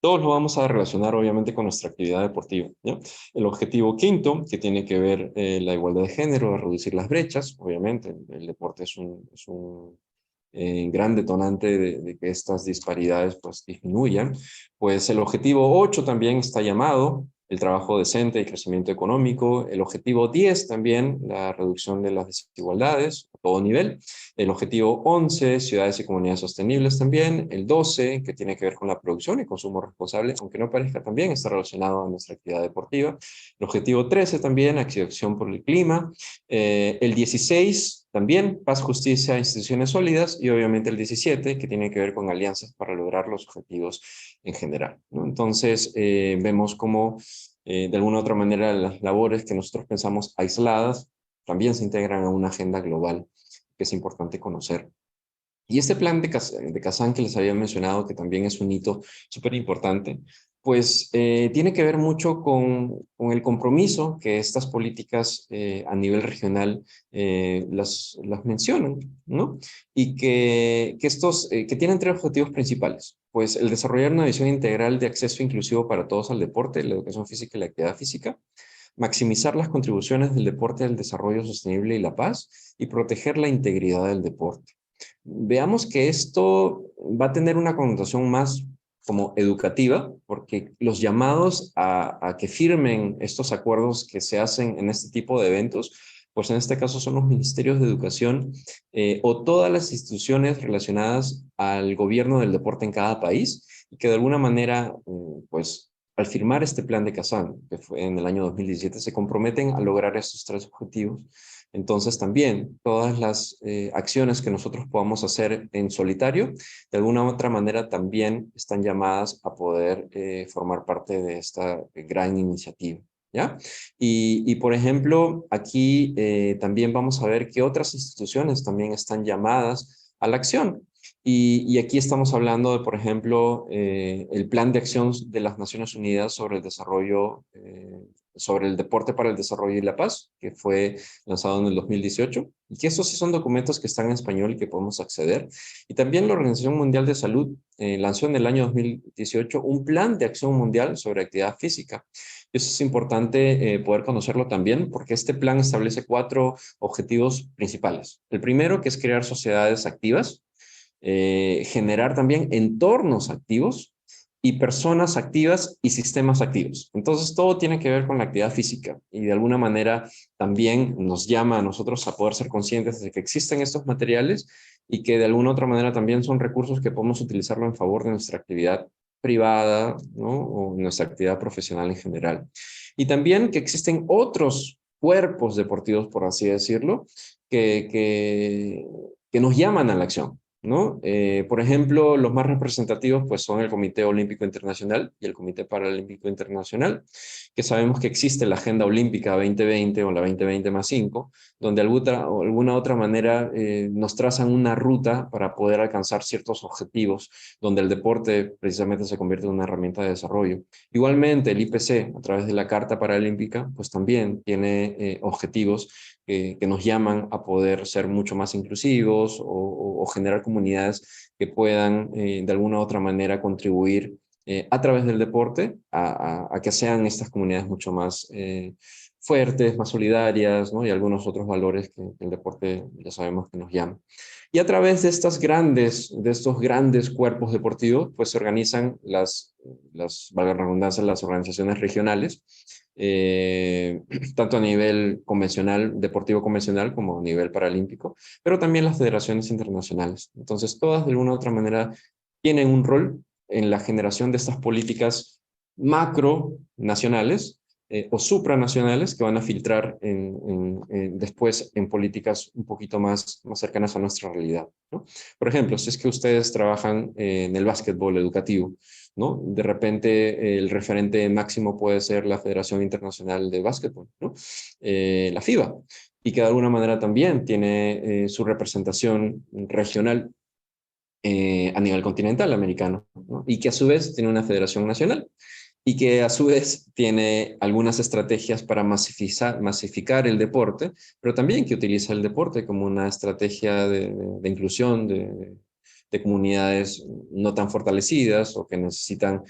Todos lo vamos a relacionar, obviamente, con nuestra actividad deportiva, ¿no? El objetivo 5, que tiene que ver la igualdad de género, reducir las brechas. Obviamente, el deporte es un gran detonante de que estas disparidades pues disminuyan. Pues el objetivo 8 también está llamado el trabajo decente y crecimiento económico. El objetivo 10 también, la reducción de las desigualdades a todo nivel. El objetivo 11, ciudades y comunidades sostenibles también. El 12, que tiene que ver con la producción y consumo responsable, aunque no parezca también, está relacionado a nuestra actividad deportiva. El objetivo 13 también, acción por el clima. El 16, también paz, justicia, instituciones sólidas. Y obviamente el 17, que tiene que ver con alianzas para lograr los objetivos en general, ¿no? Entonces, vemos cómo de alguna u otra manera las labores que nosotros pensamos aisladas también se integran a una agenda global que es importante conocer. Y este plan de Kazán que les había mencionado, que también es un hito súper importante, pues tiene que ver mucho con el compromiso que estas políticas a nivel regional las mencionan, ¿no? Y que tienen tres objetivos principales. Pues el desarrollar una visión integral de acceso inclusivo para todos al deporte, la educación física y la actividad física, maximizar las contribuciones del deporte al desarrollo sostenible y la paz, y proteger la integridad del deporte. Veamos que esto va a tener una connotación más como educativa, porque los llamados a que firmen estos acuerdos que se hacen en este tipo de eventos, pues en este caso son los ministerios de educación o todas las instituciones relacionadas al gobierno del deporte en cada país, y que de alguna manera, pues al firmar este plan de Kazán, que fue en el año 2017, se comprometen a lograr estos tres objetivos. Entonces también todas las acciones que nosotros podamos hacer en solitario, de alguna u otra manera también están llamadas a poder formar parte de esta gran iniciativa, ¿ya? Y por ejemplo, aquí también vamos a ver que otras instituciones también están llamadas a la acción. Y aquí estamos hablando de, por ejemplo, el Plan de Acción de las Naciones Unidas sobre el desarrollo, sobre el deporte para el desarrollo y la paz, que fue lanzado en el 2018, y que estos sí son documentos que están en español y que podemos acceder. Y también la Organización Mundial de Salud lanzó en el año 2018 un Plan de Acción Mundial sobre actividad física. Eso es importante poder conocerlo también, porque este plan establece 4 objetivos principales. El primero, que es crear sociedades activas, generar también entornos activos y personas activas y sistemas activos. Entonces, todo tiene que ver con la actividad física, y de alguna manera también nos llama a nosotros a poder ser conscientes de que existen estos materiales y que de alguna otra manera también son recursos que podemos utilizarlo en favor de nuestra actividad privada, ¿no? O nuestra actividad profesional en general. Y también que existen otros cuerpos deportivos, por así decirlo, que nos llaman a la acción, ¿no? Por ejemplo, los más representativos pues, son el Comité Olímpico Internacional y el Comité Paralímpico Internacional, que sabemos que existe la Agenda Olímpica 2020 o la 2020+5, donde de alguna otra manera nos trazan una ruta para poder alcanzar ciertos objetivos, donde el deporte precisamente se convierte en una herramienta de desarrollo. Igualmente, el IPC, a través de la Carta Paralímpica, pues también tiene objetivos que nos llaman a poder ser mucho más inclusivos o generar comunidades que puedan de alguna u otra manera contribuir a través del deporte a que sean estas comunidades mucho más fuertes, más solidarias, ¿no? Y algunos otros valores que el deporte ya sabemos que nos llaman. Y a través de estos grandes cuerpos deportivos, pues se organizan valga la redundancia, las organizaciones regionales, tanto a nivel convencional, deportivo convencional, como a nivel paralímpico, pero también las federaciones internacionales. Entonces, todas de alguna u otra manera tienen un rol en la generación de estas políticas macro nacionales o supranacionales que van a filtrar después en políticas un poquito más cercanas a nuestra realidad, ¿no? Por ejemplo, si es que ustedes trabajan en el básquetbol educativo, ¿no? De repente el referente máximo puede ser la Federación Internacional de Básquetbol, ¿no? La FIBA, y que de alguna manera también tiene su representación regional a nivel continental americano, ¿no? Y que a su vez tiene una federación nacional y que a su vez tiene algunas estrategias para masificar el deporte, pero también que utiliza el deporte como una estrategia de inclusión de comunidades no tan fortalecidas o que necesitan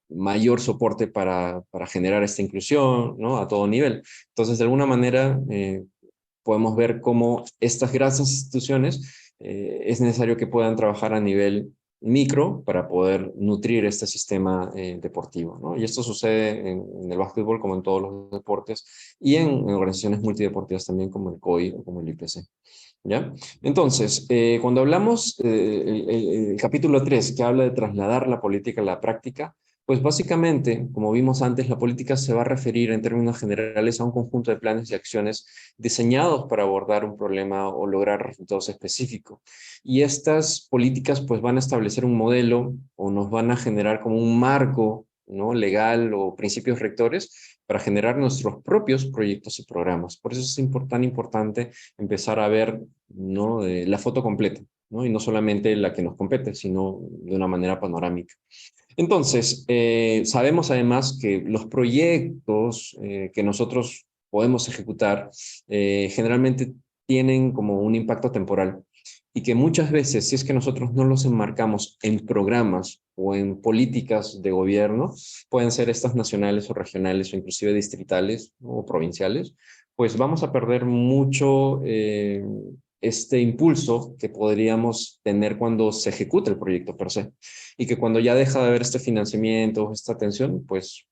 mayor soporte para generar esta inclusión, ¿no? A todo nivel. Entonces, de alguna manera, podemos ver cómo estas grandes instituciones es necesario que puedan trabajar a nivel micro para poder nutrir este sistema deportivo, ¿no? Y esto sucede en el básquetbol como en todos los deportes y en organizaciones multideportivas también como el COI o como el IPC. ¿Ya? Entonces, cuando hablamos el capítulo 3, que habla de trasladar la política a la práctica, pues básicamente, como vimos antes, la política se va a referir en términos generales a un conjunto de planes y acciones diseñados para abordar un problema o lograr resultados específicos. Y estas políticas pues van a establecer un modelo o nos van a generar como un marco, ¿no? Legal o principios rectores para generar nuestros propios proyectos y programas. Por eso es tan importante empezar a ver, ¿no? La foto completa, ¿no? Y no solamente la que nos compete, sino de una manera panorámica. Entonces, sabemos además que los proyectos que nosotros podemos ejecutar generalmente tienen como un impacto temporal y que muchas veces, si es que nosotros no los enmarcamos en programas o en políticas de gobierno, pueden ser estas nacionales o regionales o inclusive distritales, ¿no? O provinciales, pues vamos a perder mucho este impulso que podríamos tener cuando se ejecuta el proyecto per se. Y que cuando ya deja de haber este financiamiento, esta atención, pues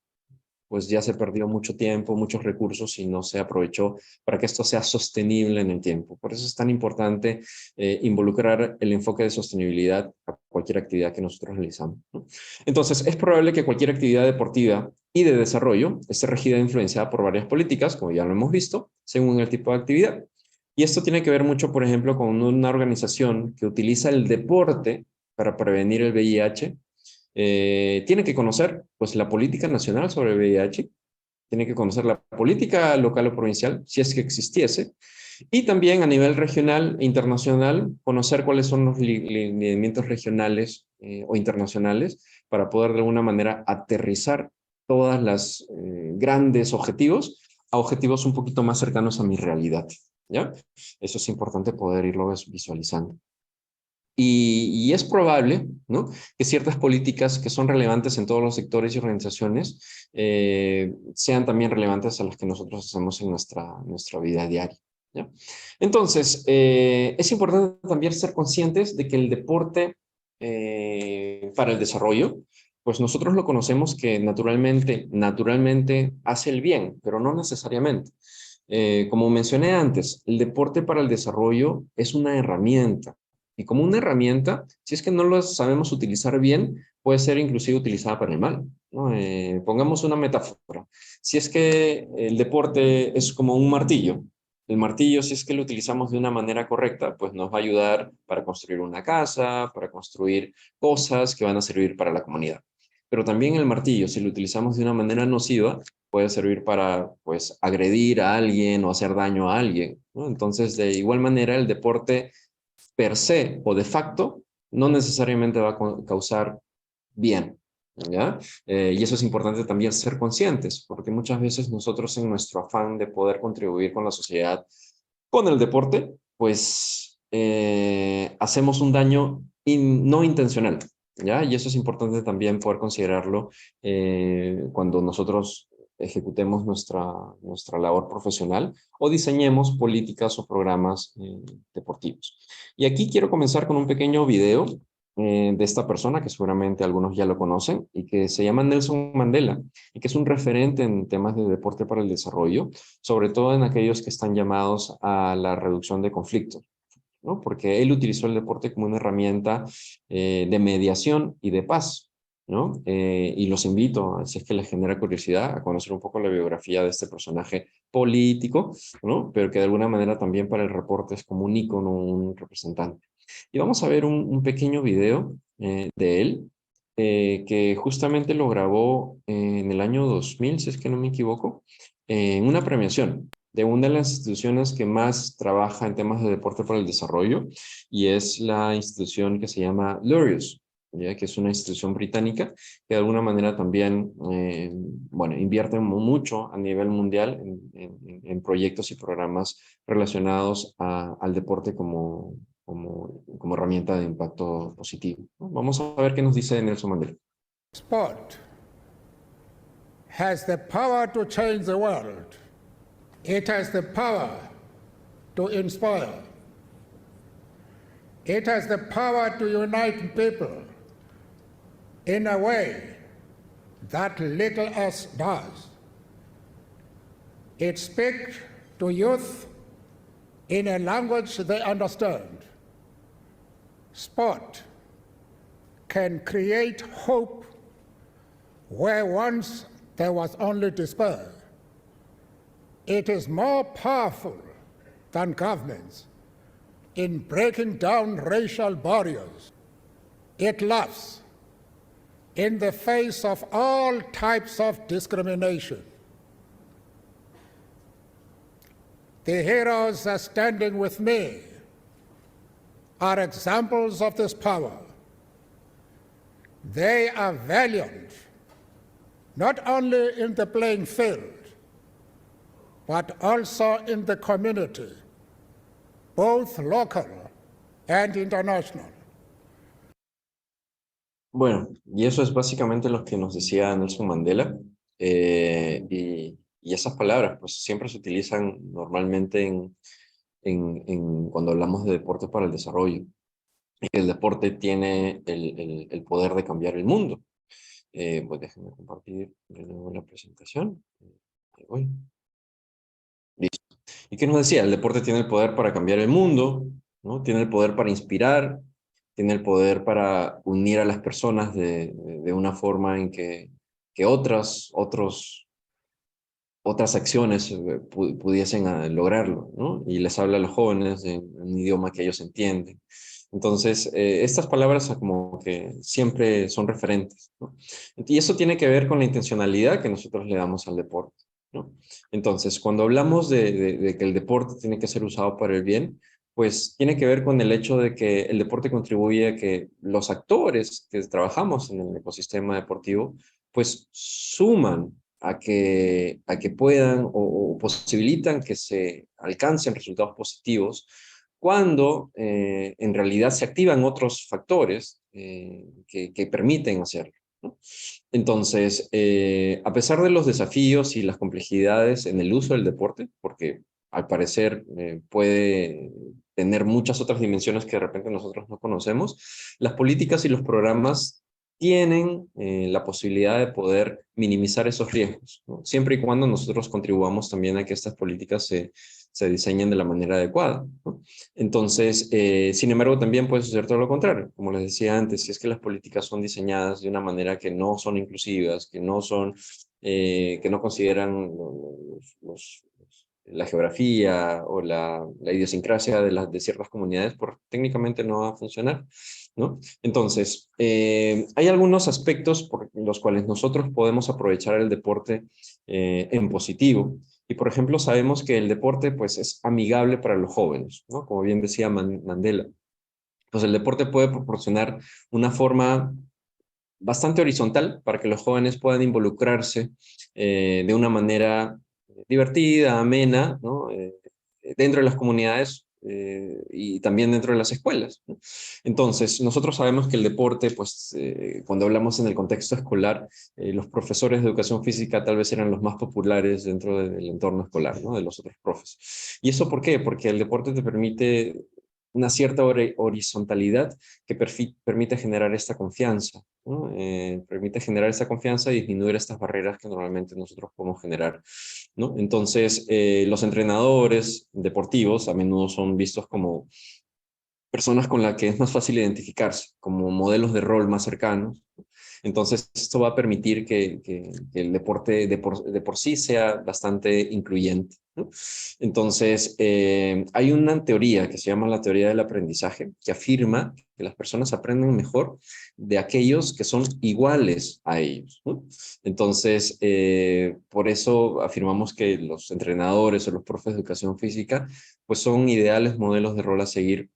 ya se perdió mucho tiempo, muchos recursos y no se aprovechó para que esto sea sostenible en el tiempo. Por eso es tan importante involucrar el enfoque de sostenibilidad a cualquier actividad que nosotros realizamos, ¿no? Entonces, es probable que cualquier actividad deportiva y de desarrollo esté regida e influenciada por varias políticas, como ya lo hemos visto, según el tipo de actividad. Y esto tiene que ver mucho, por ejemplo, con una organización que utiliza el deporte para prevenir el VIH. Tiene que conocer pues, la política nacional sobre el VIH, tiene que conocer la política local o provincial, si es que existiese, y también a nivel regional e internacional, conocer cuáles son los lineamientos regionales o internacionales para poder de alguna manera aterrizar todas las grandes objetivos a objetivos un poquito más cercanos a mi realidad, ¿ya? Eso es importante poder irlo visualizando. Y es probable, ¿no? Que ciertas políticas que son relevantes en todos los sectores y organizaciones sean también relevantes a las que nosotros hacemos en nuestra vida diaria, ¿ya? Entonces, es importante también ser conscientes de que el deporte para el desarrollo, pues nosotros lo conocemos que naturalmente hace el bien, pero no necesariamente. Como mencioné antes, el deporte para el desarrollo es una herramienta. Y como una herramienta, si es que no lo sabemos utilizar bien, puede ser inclusive utilizada para el mal, ¿no? Pongamos una metáfora. Si es que el deporte es como un martillo El martillo, si es que lo utilizamos de una manera correcta, pues nos va a ayudar para construir una casa, para construir cosas que van a servir para la comunidad. Pero también el martillo, si lo utilizamos de una manera nociva, puede servir para, pues, agredir a alguien o hacer daño a alguien, ¿no? Entonces, de igual manera, el deporte per se o de facto no necesariamente va a causar bien, ¿ya? Y eso es importante también ser conscientes, porque muchas veces nosotros en nuestro afán de poder contribuir con la sociedad, con el deporte, pues hacemos un daño no intencional, ¿ya? Y eso es importante también poder considerarlo cuando nosotros ejecutemos nuestra labor profesional o diseñemos políticas o programas deportivos. Y aquí quiero comenzar con un pequeño video de esta persona que seguramente algunos ya lo conocen y que se llama Nelson Mandela y que es un referente en temas de deporte para el desarrollo, sobre todo en aquellos que están llamados a la reducción de conflictos, ¿no? Porque él utilizó el deporte como una herramienta de mediación y de paz, ¿no? Y los invito, si es que les genera curiosidad, a conocer un poco la biografía de este personaje político, ¿no? Pero que de alguna manera también para el reporte es como un ícono, un representante. Y vamos a ver un pequeño video de él, que justamente lo grabó en el año 2000, si es que no me equivoco, en una premiación de una de las instituciones que más trabaja en temas de deporte para el desarrollo, y es la institución que se llama Laureus, ¿ya? Que es una institución británica que de alguna manera también bueno, invierte mucho a nivel mundial en proyectos y programas relacionados al deporte como herramienta de impacto positivo, ¿no? Vamos a ver qué nos dice Nelson Mandela. Sport has the power to change the world. It has the power to inspire. It has the power to unite people in a way that little else does. It speaks to youth in a language they understand. Sport can create hope where once there was only despair. It is more powerful than governments in breaking down racial barriers. It laughs in the face of all types of discrimination. The heroes are standing with me are examples of this power. They are valiant, not only in the playing field, but also in the community, both local and international. Bueno, y eso es básicamente lo que nos decía Nelson Mandela, y esas palabras pues siempre se utilizan normalmente cuando hablamos de deporte para el desarrollo. El deporte tiene el poder de cambiar el mundo. Pues déjenme compartir de nuevo la presentación. Ahí voy. Listo. ¿Y qué nos decía? El deporte tiene el poder para cambiar el mundo, ¿no? Tiene el poder para inspirar, tiene el poder para unir a las personas de una forma en que otras acciones pudiesen lograrlo, ¿no? Y les habla a los jóvenes en un idioma que ellos entienden. Entonces, estas palabras como que siempre son referentes, ¿no? Y eso tiene que ver con la intencionalidad que nosotros le damos al deporte, ¿no? Entonces, cuando hablamos de que el deporte tiene que ser usado para el bien, pues tiene que ver con el hecho de que el deporte contribuye a que los actores que trabajamos en el ecosistema deportivo, pues suman a que puedan o posibilitan que se alcancen resultados positivos cuando en realidad se activan otros factores que permiten hacerlo, ¿no? Entonces, a pesar de los desafíos y las complejidades en el uso del deporte, porque al parecer puede tener muchas otras dimensiones que de repente nosotros no conocemos, las políticas y los programas tienen la posibilidad de poder minimizar esos riesgos, ¿no? Siempre y cuando nosotros contribuamos también a que estas políticas se diseñen de la manera adecuada, ¿no? Entonces, sin embargo, también puede suceder todo lo contrario. Como les decía antes, si es que las políticas son diseñadas de una manera que no son inclusivas, que no consideran la geografía o la idiosincrasia de ciertas comunidades, técnicamente no va a funcionar, ¿no? Entonces, hay algunos aspectos por los cuales nosotros podemos aprovechar el deporte en positivo. Y, por ejemplo, sabemos que el deporte pues, es amigable para los jóvenes, ¿no? Como bien decía Mandela. Pues el deporte puede proporcionar una forma bastante horizontal para que los jóvenes puedan involucrarse de una manera divertida, amena, ¿no? Dentro de las comunidades y también dentro de las escuelas, ¿no? Entonces, nosotros sabemos que el deporte, pues, cuando hablamos en el contexto escolar, los profesores de educación física tal vez eran los más populares dentro del entorno escolar, ¿no? De los otros profes. ¿Y eso por qué? Porque el deporte te permite una cierta horizontalidad que permite generar esta confianza, ¿no? Permite generar esta confianza y disminuir estas barreras que normalmente nosotros podemos generar, ¿no? Entonces, los entrenadores deportivos a menudo son vistos como personas con las que es más fácil identificarse, como modelos de rol más cercanos. Entonces, esto va a permitir que el deporte de por sí sea bastante incluyente, ¿no? Entonces, hay una teoría que se llama la teoría del aprendizaje, que afirma que las personas aprenden mejor de aquellos que son iguales a ellos, ¿no? Entonces, por eso afirmamos que los entrenadores o los profes de educación física pues son ideales modelos de rol a seguir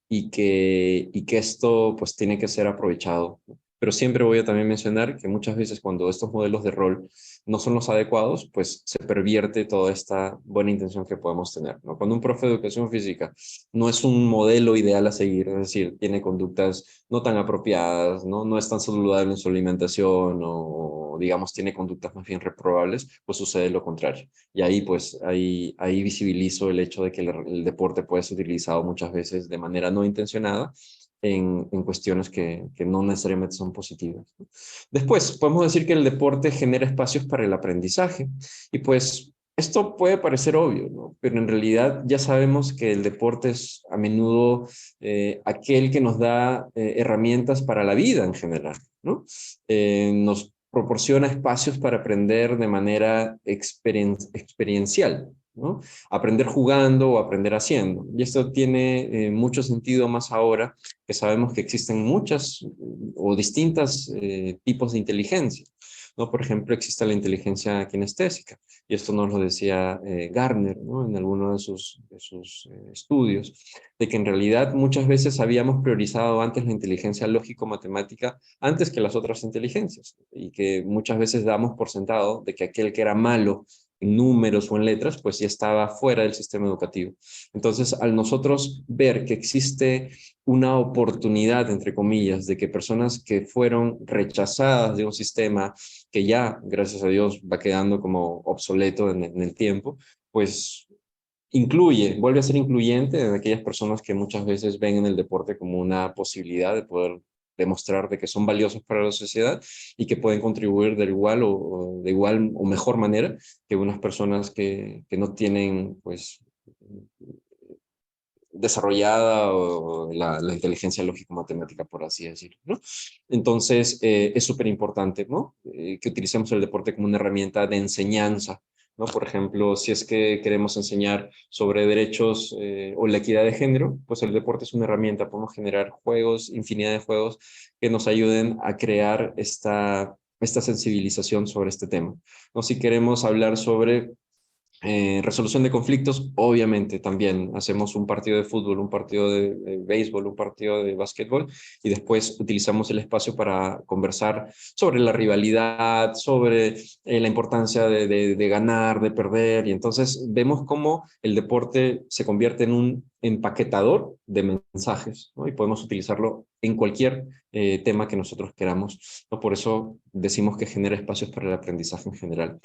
y que esto pues tiene que ser aprovechado. Pero siempre voy a también mencionar que muchas veces cuando estos modelos de rol no son los adecuados, pues se pervierte toda esta buena intención que podemos tener, ¿no? Cuando un profe de educación física no es un modelo ideal a seguir, es decir, tiene conductas no tan apropiadas, no es tan saludable en su alimentación o digamos tiene conductas más bien reprobables, pues sucede lo contrario. Y ahí pues ahí visibilizo el hecho de que el deporte puede ser utilizado muchas veces de manera no intencionada en cuestiones que no necesariamente son positivas, ¿no? Después, podemos decir que el deporte genera espacios para el aprendizaje y pues esto puede parecer obvio, ¿no? Pero en realidad ya sabemos que el deporte es a menudo aquel que nos da herramientas para la vida en general, ¿no? Nos proporciona espacios para aprender de manera experiencial, ¿no? Aprender jugando o aprender haciendo. Y esto tiene mucho sentido más ahora que sabemos que existen muchas o distintas tipos de inteligencia, ¿no? Por ejemplo, existe la inteligencia kinestésica, y esto nos lo decía Gardner, ¿no? En alguno de sus estudios, de que en realidad muchas veces habíamos priorizado antes la inteligencia lógico-matemática antes que las otras inteligencias, y que muchas veces damos por sentado de que aquel que era malo en números o en letras, pues ya estaba fuera del sistema educativo. Entonces, al nosotros ver que existe una oportunidad, entre comillas, de que personas que fueron rechazadas de un sistema que ya, gracias a Dios, va quedando como obsoleto en el tiempo, pues vuelve a ser incluyente en aquellas personas que muchas veces ven en el deporte como una posibilidad de poder demostrar de que son valiosos para la sociedad y que pueden contribuir de igual o de igual o mejor manera que unas personas que no tienen, pues, desarrollada o la inteligencia lógico-matemática, por así decirlo, ¿no? Entonces, es súper importante, ¿no? Que utilicemos el deporte como una herramienta de enseñanza, ¿no? Por ejemplo, si es que queremos enseñar sobre derechos o la equidad de género, pues el deporte es una herramienta. Podemos generar juegos, infinidad de juegos que nos ayuden a crear esta sensibilización sobre este tema, ¿no? Si queremos hablar sobre resolución de conflictos, obviamente también hacemos un partido de fútbol, un partido de béisbol, un partido de básquetbol y después utilizamos el espacio para conversar sobre la rivalidad, sobre la importancia de ganar, de perder, y entonces vemos cómo el deporte se convierte en un empaquetador de mensajes, ¿no? Y podemos utilizarlo en cualquier tema que nosotros queramos, ¿no? Por eso decimos que genera espacios para el aprendizaje en general.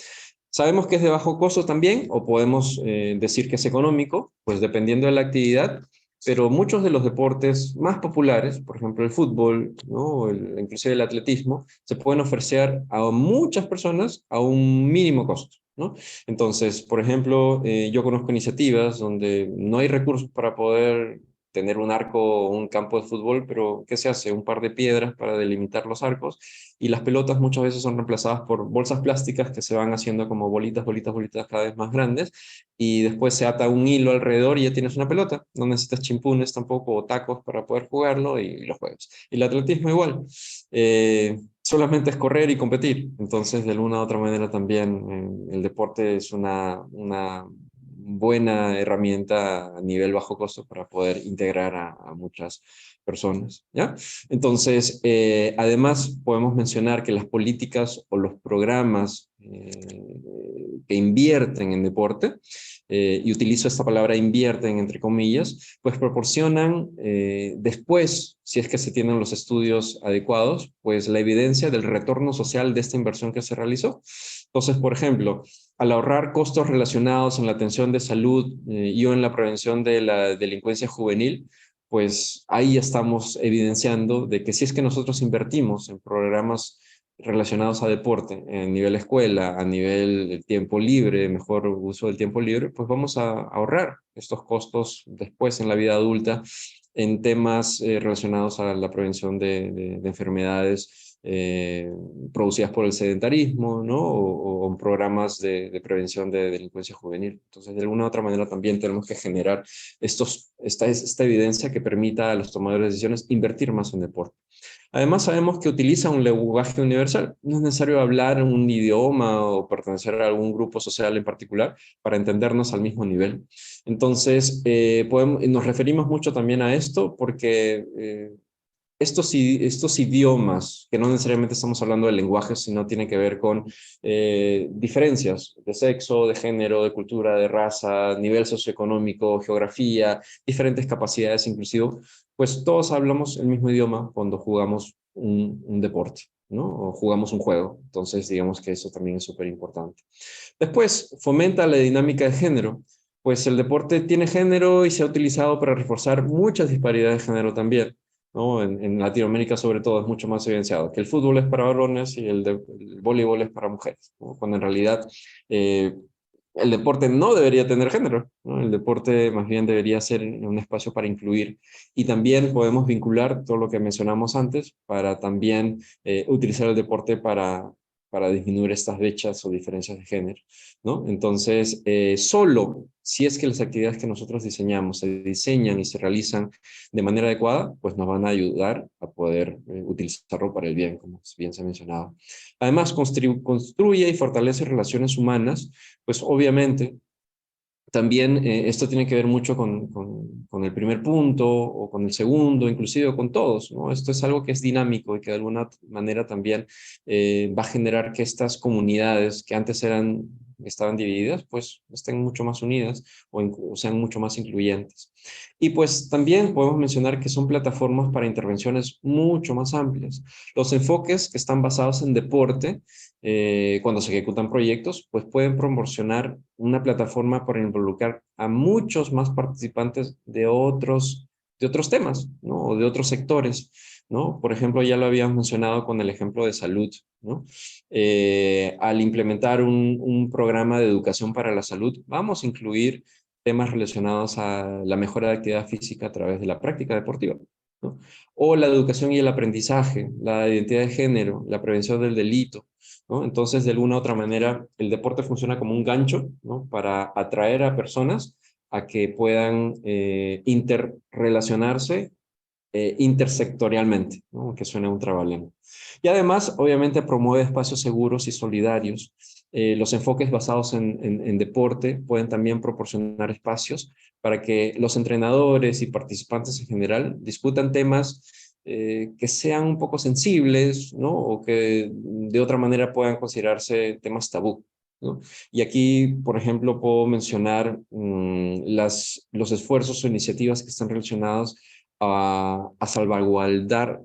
Sabemos que es de bajo costo también, o podemos decir que es económico, pues dependiendo de la actividad, pero muchos de los deportes más populares, por ejemplo el fútbol, ¿no? O inclusive el atletismo, se pueden ofrecer a muchas personas a un mínimo costo, ¿no? Entonces, por ejemplo, yo conozco iniciativas donde no hay recursos para poder tener un arco o un campo de fútbol, pero ¿qué se hace? Un par de piedras para delimitar los arcos, y las pelotas muchas veces son reemplazadas por bolsas plásticas que se van haciendo como bolitas, bolitas, bolitas cada vez más grandes, y después se ata un hilo alrededor y ya tienes una pelota. No necesitas chimpunes tampoco o tacos para poder jugarlo y lo juegas. Y el atletismo igual. Solamente es correr y competir. Entonces, de alguna u otra manera también el deporte es una buena herramienta a nivel bajo costo para poder integrar a muchas personas, ¿ya? Entonces, además podemos mencionar que las políticas o los programas que invierten en deporte, y utilizo esta palabra invierten entre comillas, pues proporcionan después, si es que se tienen los estudios adecuados, pues la evidencia del retorno social de esta inversión que se realizó. Entonces, por ejemplo, al ahorrar costos relacionados en la atención de salud y o en la prevención de la delincuencia juvenil, pues ahí estamos evidenciando de que si es que nosotros invertimos en programas relacionados a deporte, a nivel escuela, a nivel tiempo libre, mejor uso del tiempo libre, pues vamos a ahorrar estos costos después en la vida adulta en temas relacionados a la prevención de enfermedades producidas por el sedentarismo, ¿no? O en programas de prevención de delincuencia juvenil. Entonces, de alguna u otra manera también tenemos que generar esta evidencia que permita a los tomadores de decisiones invertir más en deporte. Además, sabemos que utiliza un lenguaje universal. No es necesario hablar un idioma o pertenecer a algún grupo social en particular para entendernos al mismo nivel. Entonces, nos referimos mucho también a esto porque estos idiomas, que no necesariamente estamos hablando de lenguajes, sino tiene que ver con diferencias de sexo, de género, de cultura, de raza, nivel socioeconómico, geografía, diferentes capacidades inclusive, pues todos hablamos el mismo idioma cuando jugamos un deporte, ¿no? O jugamos un juego. Entonces, digamos que eso también es súper importante. Después, fomenta la dinámica de género. Pues el deporte tiene género y se ha utilizado para reforzar muchas disparidades de género también, ¿no? En Latinoamérica sobre todo es mucho más evidenciado que el fútbol es para varones y el voleibol es para mujeres, ¿no? Cuando en realidad eh, el deporte no debería tener género, ¿no? El deporte más bien debería ser un espacio para incluir, y también podemos vincular todo lo que mencionamos antes para también utilizar el deporte para disminuir estas brechas o diferencias de género, ¿no? Entonces, solo si es que las actividades que nosotros diseñamos se diseñan y se realizan de manera adecuada, pues nos van a ayudar a poder utilizarlo para el bien, como bien se ha mencionado. Además, construye y fortalece relaciones humanas, pues obviamente también esto tiene que ver mucho con el primer punto o con el segundo, inclusive con todos, ¿no? Esto es algo que es dinámico y que de alguna manera también va a generar que estas comunidades que antes estaban divididas, pues estén mucho más unidas o sean mucho más incluyentes. Y pues también podemos mencionar que son plataformas para intervenciones mucho más amplias. Los enfoques que están basados en deporte, cuando se ejecutan proyectos, pues pueden proporcionar una plataforma para involucrar a muchos más participantes de otros temas, ¿no? O de otros sectores, ¿no? Por ejemplo, ya lo habíamos mencionado con el ejemplo de salud, ¿no? Al implementar un programa de educación para la salud, vamos a incluir temas relacionados a la mejora de actividad física a través de la práctica deportiva, ¿no? O la educación y el aprendizaje, la identidad de género, la prevención del delito, ¿no? Entonces, de alguna u otra manera, el deporte funciona como un gancho, ¿no? Para atraer a personas a que puedan interrelacionarse intersectorialmente, ¿no? Que suena un trabalengua. Y además, obviamente, promueve espacios seguros y solidarios. Los enfoques basados en deporte pueden también proporcionar espacios para que los entrenadores y participantes en general discutan temas que sean un poco sensibles, ¿no? O que de otra manera puedan considerarse temas tabú, ¿no? Y aquí, por ejemplo, puedo mencionar los esfuerzos o iniciativas que están relacionados a salvaguardar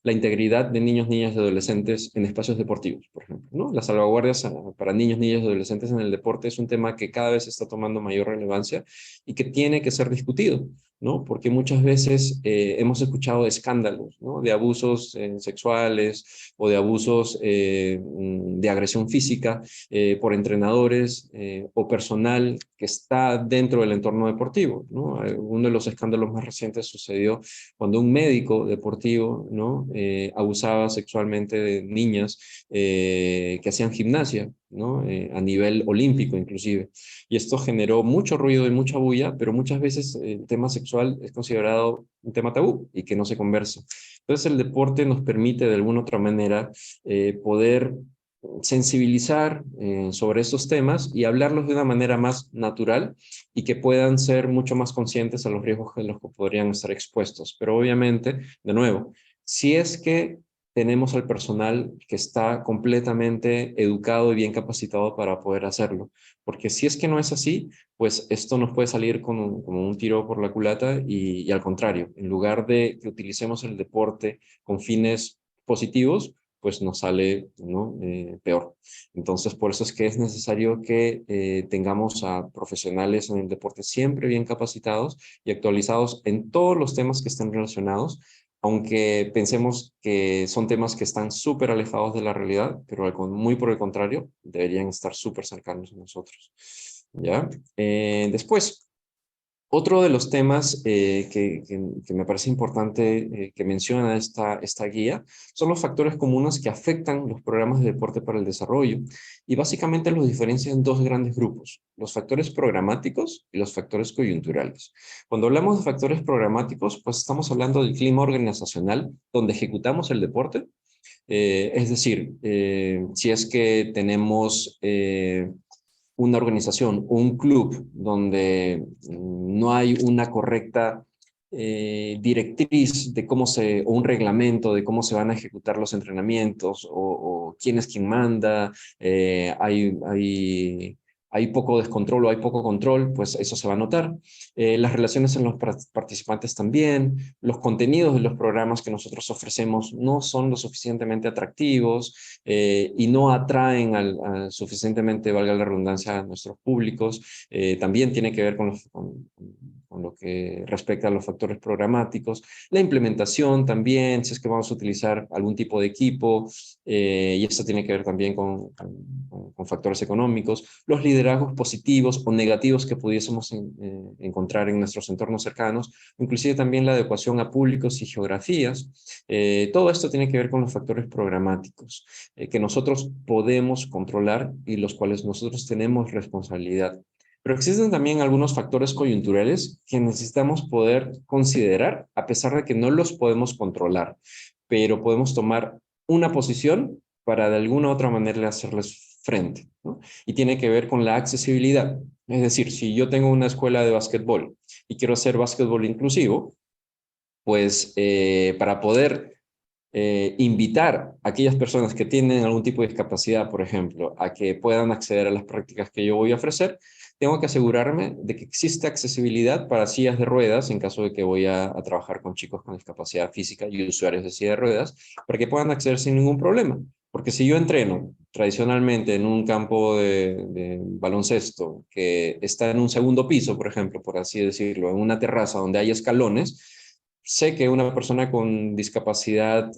la integridad de niños, niñas y adolescentes en espacios deportivos, por ejemplo, ¿no? Las salvaguardias para niños, niñas y adolescentes en el deporte es un tema que cada vez está tomando mayor relevancia y que tiene que ser discutido, ¿no? Porque muchas veces hemos escuchado escándalos, ¿no? De abusos sexuales o de abusos de agresión física por entrenadores o personal que está dentro del entorno deportivo, ¿no? Uno de los escándalos más recientes sucedió cuando un médico deportivo, ¿no? Abusaba sexualmente de niñas que hacían gimnasia, ¿no? A nivel olímpico inclusive. Y esto generó mucho ruido y mucha bulla, pero muchas veces el tema sexual es considerado un tema tabú y que no se conversa. Entonces el deporte nos permite de alguna otra manera poder sensibilizar sobre estos temas y hablarlos de una manera más natural y que puedan ser mucho más conscientes a los riesgos en los que podrían estar expuestos. Pero obviamente, de nuevo, si es que tenemos al personal que está completamente educado y bien capacitado para poder hacerlo. Porque si es que no es así, pues esto nos puede salir como un tiro por la culata y al contrario, en lugar de que utilicemos el deporte con fines positivos, pues nos sale, ¿no? Peor. Entonces, por eso es que es necesario que tengamos a profesionales en el deporte siempre bien capacitados y actualizados en todos los temas que estén relacionados, aunque pensemos que son temas que están súper alejados de la realidad, pero muy por el contrario, deberían estar súper cercanos a nosotros. ¿Ya? Después, otro de los temas que me parece importante que menciona esta guía son los factores comunes que afectan los programas de deporte para el desarrollo y básicamente los diferencia en dos grandes grupos, los factores programáticos y los factores coyunturales. Cuando hablamos de factores programáticos, pues estamos hablando del clima organizacional donde ejecutamos el deporte, es decir, si es que tenemos una organización, un club donde no hay una correcta directriz de o un reglamento de cómo se van a ejecutar los entrenamientos o quién es quien manda, hay poco descontrol o hay poco control, pues eso se va a notar. Las relaciones en los participantes también, los contenidos de los programas que nosotros ofrecemos no son lo suficientemente atractivos y no atraen suficientemente, valga la redundancia, a nuestros públicos. También tiene que ver con lo que respecta a los factores programáticos. La implementación también, si es que vamos a utilizar algún tipo de equipo, y esto tiene que ver también con factores económicos. Los liderazgos positivos o negativos que pudiésemos encontrar en nuestros entornos cercanos, inclusive también la adecuación a públicos y geografías. Todo esto tiene que ver con los factores programáticos que nosotros podemos controlar y los cuales nosotros tenemos responsabilidad. Pero existen también algunos factores coyunturales que necesitamos poder considerar, a pesar de que no los podemos controlar, pero podemos tomar una posición para de alguna u otra manera hacerles frente, ¿no? Y tiene que ver con la accesibilidad. Es decir, si yo tengo una escuela de básquetbol y quiero hacer básquetbol inclusivo, pues para poder invitar a aquellas personas que tienen algún tipo de discapacidad, por ejemplo, a que puedan acceder a las prácticas que yo voy a ofrecer, tengo que asegurarme de que existe accesibilidad para sillas de ruedas en caso de que voy a trabajar con chicos con discapacidad física y usuarios de silla de ruedas, para que puedan acceder sin ningún problema. Porque si yo entreno tradicionalmente en un campo de baloncesto que está en un segundo piso, por ejemplo, por así decirlo, en una terraza donde hay escalones, sé que una persona con discapacidad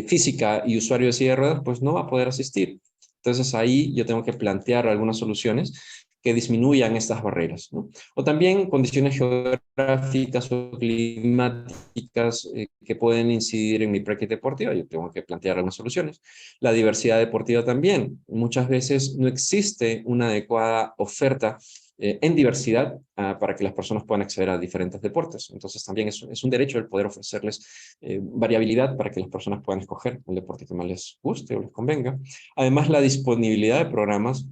física y usuario de silla de ruedas, pues no va a poder asistir. Entonces ahí yo tengo que plantear algunas soluciones que disminuyan estas barreras, ¿no? O también condiciones geográficas o climáticas que pueden incidir en mi práctica deportiva. Yo tengo que plantear algunas soluciones. La diversidad deportiva también. Muchas veces no existe una adecuada oferta en diversidad para que las personas puedan acceder a diferentes deportes. Entonces también es un derecho el poder ofrecerles variabilidad para que las personas puedan escoger el deporte que más les guste o les convenga. Además, la disponibilidad de programas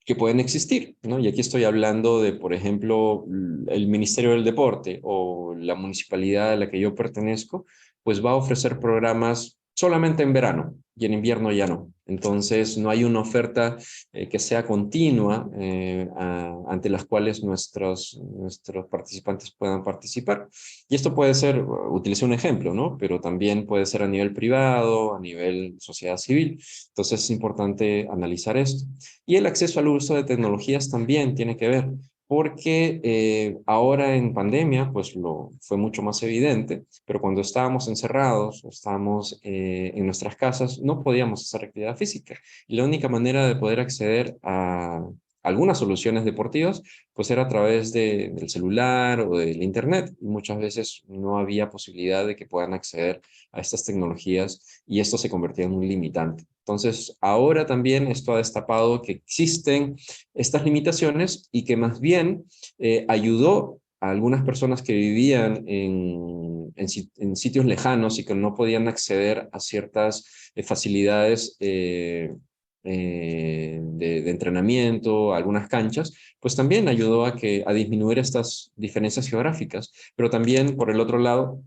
que pueden existir, ¿no? Y aquí estoy hablando de, por ejemplo, el Ministerio del Deporte o la municipalidad a la que yo pertenezco, pues va a ofrecer programas solamente en verano y en invierno ya no. Entonces no hay una oferta que sea continua ante las cuales nuestros participantes puedan participar. Y esto puede ser, utilicé un ejemplo, ¿no? Pero también puede ser a nivel privado, a nivel sociedad civil. Entonces es importante analizar esto. Y el acceso al uso de tecnologías también tiene que ver. porque ahora en pandemia pues fue mucho más evidente, pero cuando estábamos encerrados o estábamos en nuestras casas no podíamos hacer actividad física. Y la única manera de poder acceder a algunas soluciones deportivas pues era a través del celular o del internet. Y muchas veces no había posibilidad de que puedan acceder a estas tecnologías y esto se convertía en un limitante. Entonces, ahora también esto ha destapado que existen estas limitaciones y que más bien ayudó a algunas personas que vivían en sitios lejanos y que no podían acceder a ciertas facilidades de entrenamiento, algunas canchas, pues también ayudó a disminuir estas diferencias geográficas. Pero también, por el otro lado,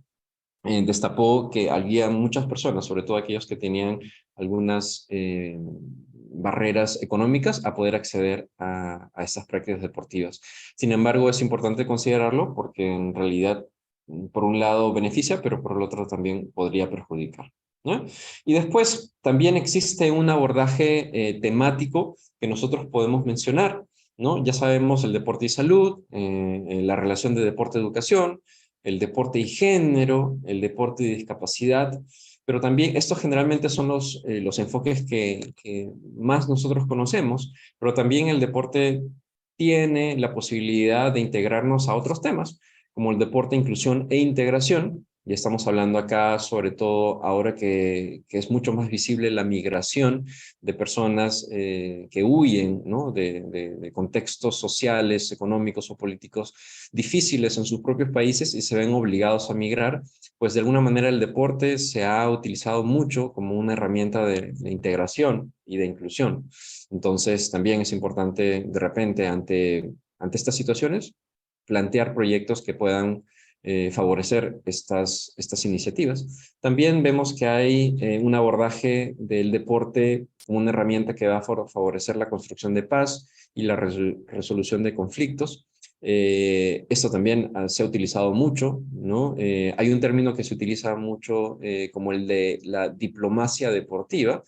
destapó que había muchas personas, sobre todo aquellos que tenían algunas barreras económicas, a poder acceder a estas prácticas deportivas. Sin embargo, es importante considerarlo porque en realidad, por un lado beneficia, pero por el otro también podría perjudicar, ¿no? Y después también existe un abordaje temático que nosotros podemos mencionar, ¿no? Ya sabemos el deporte y salud, la relación de deporte-educación, el deporte y género, el deporte y discapacidad, pero también estos generalmente son los enfoques que más nosotros conocemos, pero también el deporte tiene la posibilidad de integrarnos a otros temas, como el deporte, inclusión e integración. Y estamos hablando acá sobre todo ahora que es mucho más visible la migración de personas que huyen, ¿no? de contextos sociales, económicos o políticos difíciles en sus propios países y se ven obligados a migrar, pues de alguna manera el deporte se ha utilizado mucho como una herramienta de integración y de inclusión. Entonces también es importante de repente ante estas situaciones plantear proyectos que puedan favorecer estas iniciativas. También vemos que hay un abordaje del deporte como una herramienta que va a favorecer la construcción de paz y la resolución de conflictos. Esto también se ha utilizado mucho, ¿no? Hay un término que se utiliza mucho como el de la diplomacia deportiva,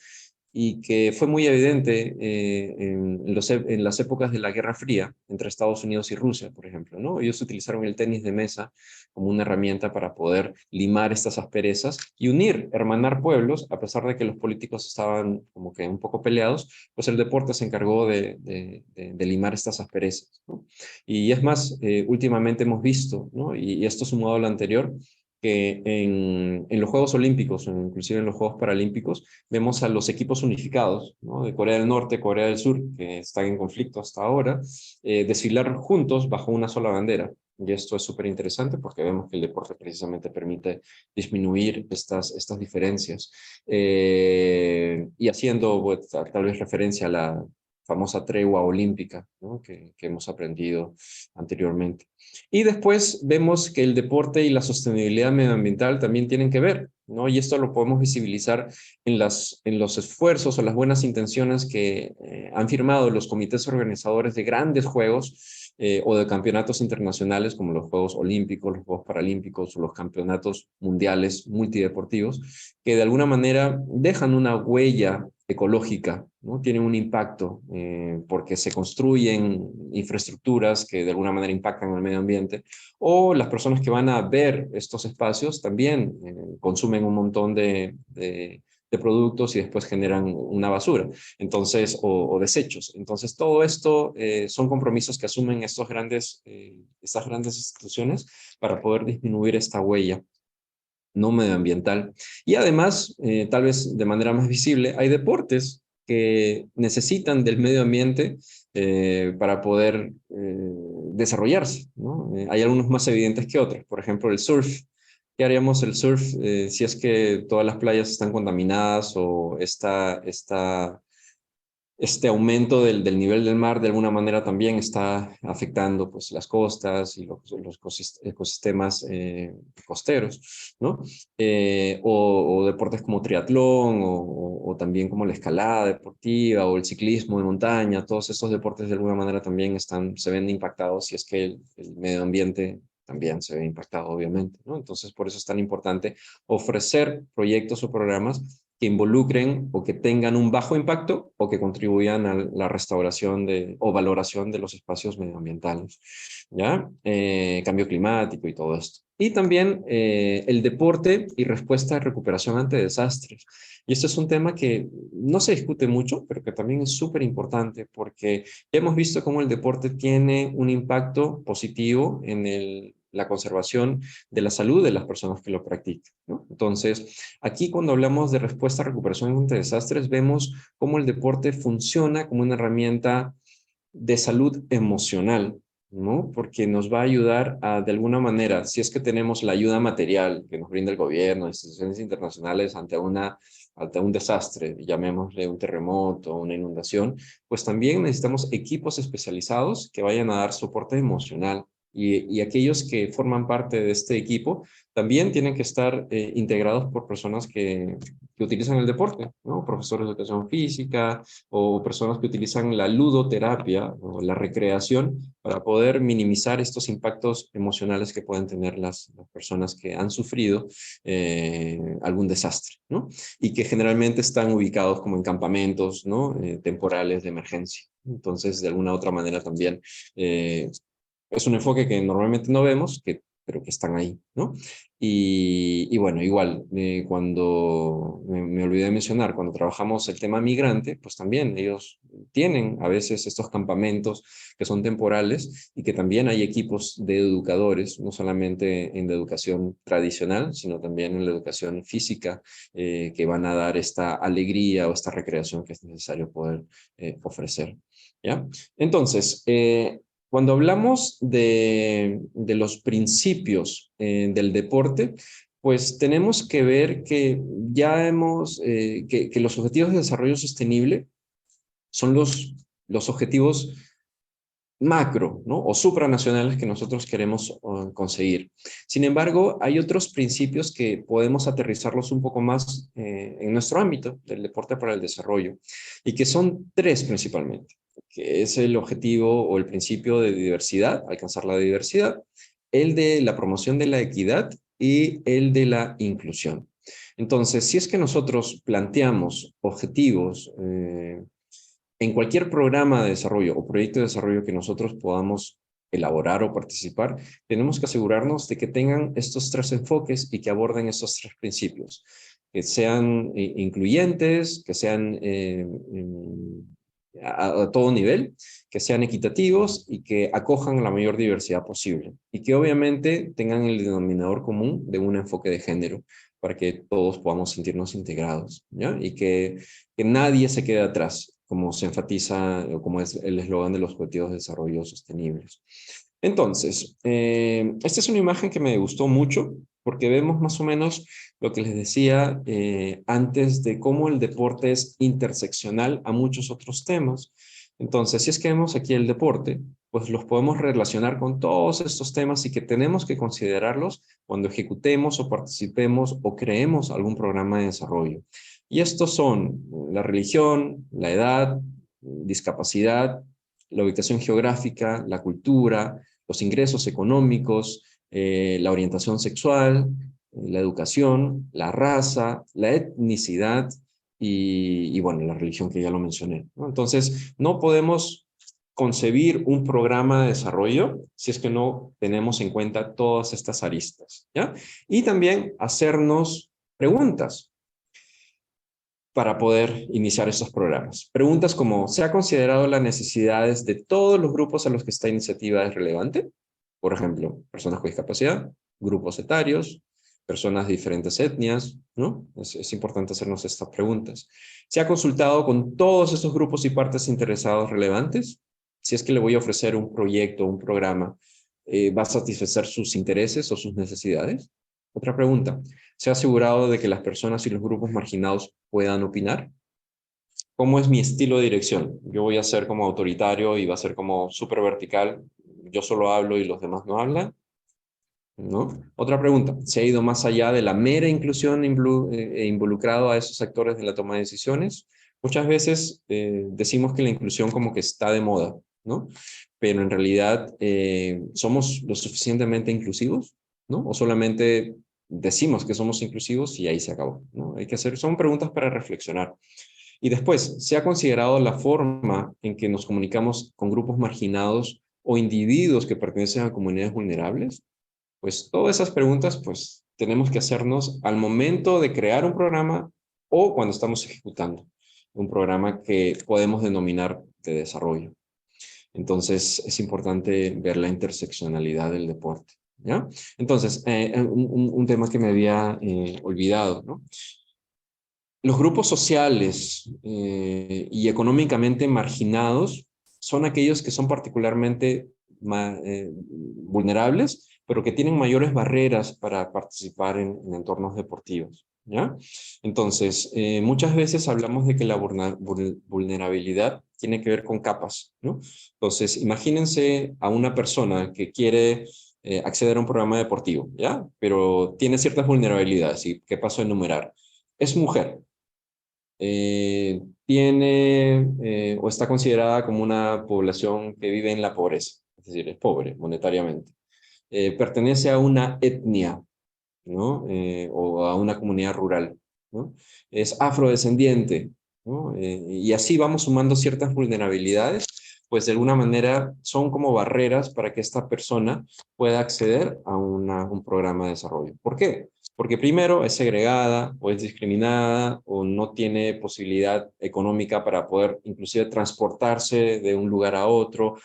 y que fue muy evidente en las épocas de la Guerra Fría entre Estados Unidos y Rusia, por ejemplo, ¿no? Ellos utilizaron el tenis de mesa como una herramienta para poder limar estas asperezas y unir, hermanar pueblos, a pesar de que los políticos estaban como que un poco peleados, pues el deporte se encargó de limar estas asperezas, ¿no? Y es más, últimamente hemos visto, ¿no? Y esto sumado a lo anterior, que en los Juegos Olímpicos, inclusive en los Juegos Paralímpicos, vemos a los equipos unificados, ¿no? De Corea del Norte, Corea del Sur, que están en conflicto hasta ahora, desfilar juntos bajo una sola bandera. Y esto es súper interesante porque vemos que el deporte precisamente permite disminuir estas diferencias. Y haciendo pues, tal vez referencia a la famosa tregua olímpica, ¿no? que hemos aprendido anteriormente. Y después vemos que el deporte y la sostenibilidad medioambiental también tienen que ver, ¿no? Y esto lo podemos visibilizar en los esfuerzos o las buenas intenciones que han firmado los comités organizadores de grandes juegos o de campeonatos internacionales como los Juegos Olímpicos, los Juegos Paralímpicos o los campeonatos mundiales multideportivos, que de alguna manera dejan una huella ecológica, ¿no? Tienen un impacto porque se construyen infraestructuras que de alguna manera impactan al medio ambiente, o las personas que van a ver estos espacios también consumen un montón de productos y después generan una basura, entonces, o desechos. Entonces, todo esto son compromisos que asumen estas grandes instituciones para poder disminuir esta huella no medioambiental. Y además, tal vez de manera más visible, hay deportes que necesitan del medio ambiente para poder desarrollarse, ¿no? Hay algunos más evidentes que otros. Por ejemplo, el surf. ¿Qué haríamos el surf si es que todas las playas están contaminadas o este aumento del nivel del mar de alguna manera también está afectando pues, las costas y los ecosistemas costeros, ¿no? O deportes como triatlón o también como la escalada deportiva o el ciclismo de montaña, todos estos deportes de alguna manera también se ven impactados si es que el medio ambiente también se ve impactado, obviamente, ¿no? Entonces, por eso es tan importante ofrecer proyectos o programas que involucren o que tengan un bajo impacto o que contribuyan a la restauración o valoración de los espacios medioambientales, ¿ya? Cambio climático y todo esto. Y también el deporte y respuesta de recuperación ante desastres. Y este es un tema que no se discute mucho, pero que también es súper importante porque ya hemos visto cómo el deporte tiene un impacto positivo en la conservación de la salud de las personas que lo practican, ¿no? Entonces, aquí cuando hablamos de respuesta a recuperación ante desastres, vemos cómo el deporte funciona como una herramienta de salud emocional, ¿no? Porque nos va a ayudar a, de alguna manera, si es que tenemos la ayuda material que nos brinda el gobierno, instituciones internacionales ante un desastre, llamémosle un terremoto, una inundación, pues también necesitamos equipos especializados que vayan a dar soporte emocional. Y aquellos que forman parte de este equipo también tienen que estar integrados por personas que utilizan el deporte, ¿no? Profesores de educación física o personas que utilizan la ludoterapia o la recreación para poder minimizar estos impactos emocionales que pueden tener las personas que han sufrido algún desastre, ¿no? Y que generalmente están ubicados como en campamentos, ¿no? Temporales de emergencia. Entonces, de alguna u otra manera también es un enfoque que normalmente no vemos, pero que están ahí, ¿no? Y bueno, igual, cuando me olvidé de mencionar, cuando trabajamos el tema migrante, pues también ellos tienen a veces estos campamentos que son temporales y que también hay equipos de educadores, no solamente en la educación tradicional, sino también en la educación física, que van a dar esta alegría o esta recreación que es necesario poder ofrecer, ¿ya? Entonces, cuando hablamos de los principios del deporte, pues tenemos que ver que ya que los objetivos de desarrollo sostenible son los objetivos macro, ¿no? O supranacionales que nosotros queremos conseguir. Sin embargo, hay otros principios que podemos aterrizarlos un poco más en nuestro ámbito del deporte para el desarrollo, y que son tres principalmente, que es el objetivo o el principio de diversidad, alcanzar la diversidad, el de la promoción de la equidad y el de la inclusión. Entonces, si es que nosotros planteamos objetivos en cualquier programa de desarrollo o proyecto de desarrollo que nosotros podamos elaborar o participar, tenemos que asegurarnos de que tengan estos tres enfoques y que aborden estos tres principios, que sean incluyentes, que sean a todo nivel, que sean equitativos y que acojan la mayor diversidad posible. Y que obviamente tengan el denominador común de un enfoque de género para que todos podamos sentirnos integrados, ¿ya? Y que nadie se quede atrás, como se enfatiza o como es el eslogan de los Objetivos de Desarrollo Sostenibles. Entonces, esta es una imagen que me gustó mucho porque vemos más o menos lo que les decía antes de cómo el deporte es interseccional a muchos otros temas. Entonces, si es que vemos aquí el deporte, pues los podemos relacionar con todos estos temas y que tenemos que considerarlos cuando ejecutemos o participemos o creemos algún programa de desarrollo. Y estos son la religión, la edad, discapacidad, la ubicación geográfica, la cultura, los ingresos económicos, la orientación sexual, la educación, la raza, la etnicidad y bueno, la religión que ya lo mencioné, ¿no? Entonces, no podemos concebir un programa de desarrollo si es que no tenemos en cuenta todas estas aristas, ¿ya? Y también hacernos preguntas para poder iniciar estos programas. Preguntas como, ¿se ha considerado las necesidades de todos los grupos a los que esta iniciativa es relevante? Por ejemplo, personas con discapacidad, grupos etarios, personas de diferentes etnias, ¿no? Es importante hacernos estas preguntas. ¿Se ha consultado con todos estos grupos y partes interesados relevantes? Si es que le voy a ofrecer un proyecto, un programa, ¿va a satisfacer sus intereses o sus necesidades? Otra pregunta, ¿se ha asegurado de que las personas y los grupos marginados puedan opinar? ¿Cómo es mi estilo de dirección? Yo voy a ser como autoritario y va a ser como súper vertical. Yo solo hablo y los demás no hablan, ¿no? Otra pregunta, ¿se ha ido más allá de la mera inclusión e involucrado a esos actores de la toma de decisiones? Muchas veces decimos que la inclusión como que está de moda, ¿no? Pero en realidad, ¿somos lo suficientemente inclusivos? ¿No? ¿O solamente decimos que somos inclusivos y ahí se acabó, ¿no? Hay que hacer, son preguntas para reflexionar. Y después, ¿se ha considerado la forma en que nos comunicamos con grupos marginados o individuos que pertenecen a comunidades vulnerables? Pues todas esas preguntas, pues tenemos que hacernos al momento de crear un programa o cuando estamos ejecutando un programa que podemos denominar de desarrollo. Entonces, es importante ver la interseccionalidad del deporte, ¿ya? Entonces, un tema que me había olvidado, ¿no? Los grupos sociales y económicamente marginados son aquellos que son particularmente vulnerables, pero que tienen mayores barreras para participar en entornos deportivos, ¿ya? Entonces, muchas veces hablamos de que la vulnerabilidad tiene que ver con capas, ¿no? Entonces, imagínense a una persona que quiere acceder a un programa deportivo, ¿ya? Pero tiene ciertas vulnerabilidades, y que paso a enumerar. Es mujer, tiene o está considerada como una población que vive en la pobreza, es decir, es pobre monetariamente. Pertenece a una etnia, ¿no? O a una comunidad rural, ¿no? Es afrodescendiente, ¿no? Y así vamos sumando ciertas vulnerabilidades, pues de alguna manera son como barreras para que esta persona pueda acceder a un programa de desarrollo. ¿Por qué? Porque primero es segregada o es discriminada o no tiene posibilidad económica para poder inclusive transportarse de un lugar a otro,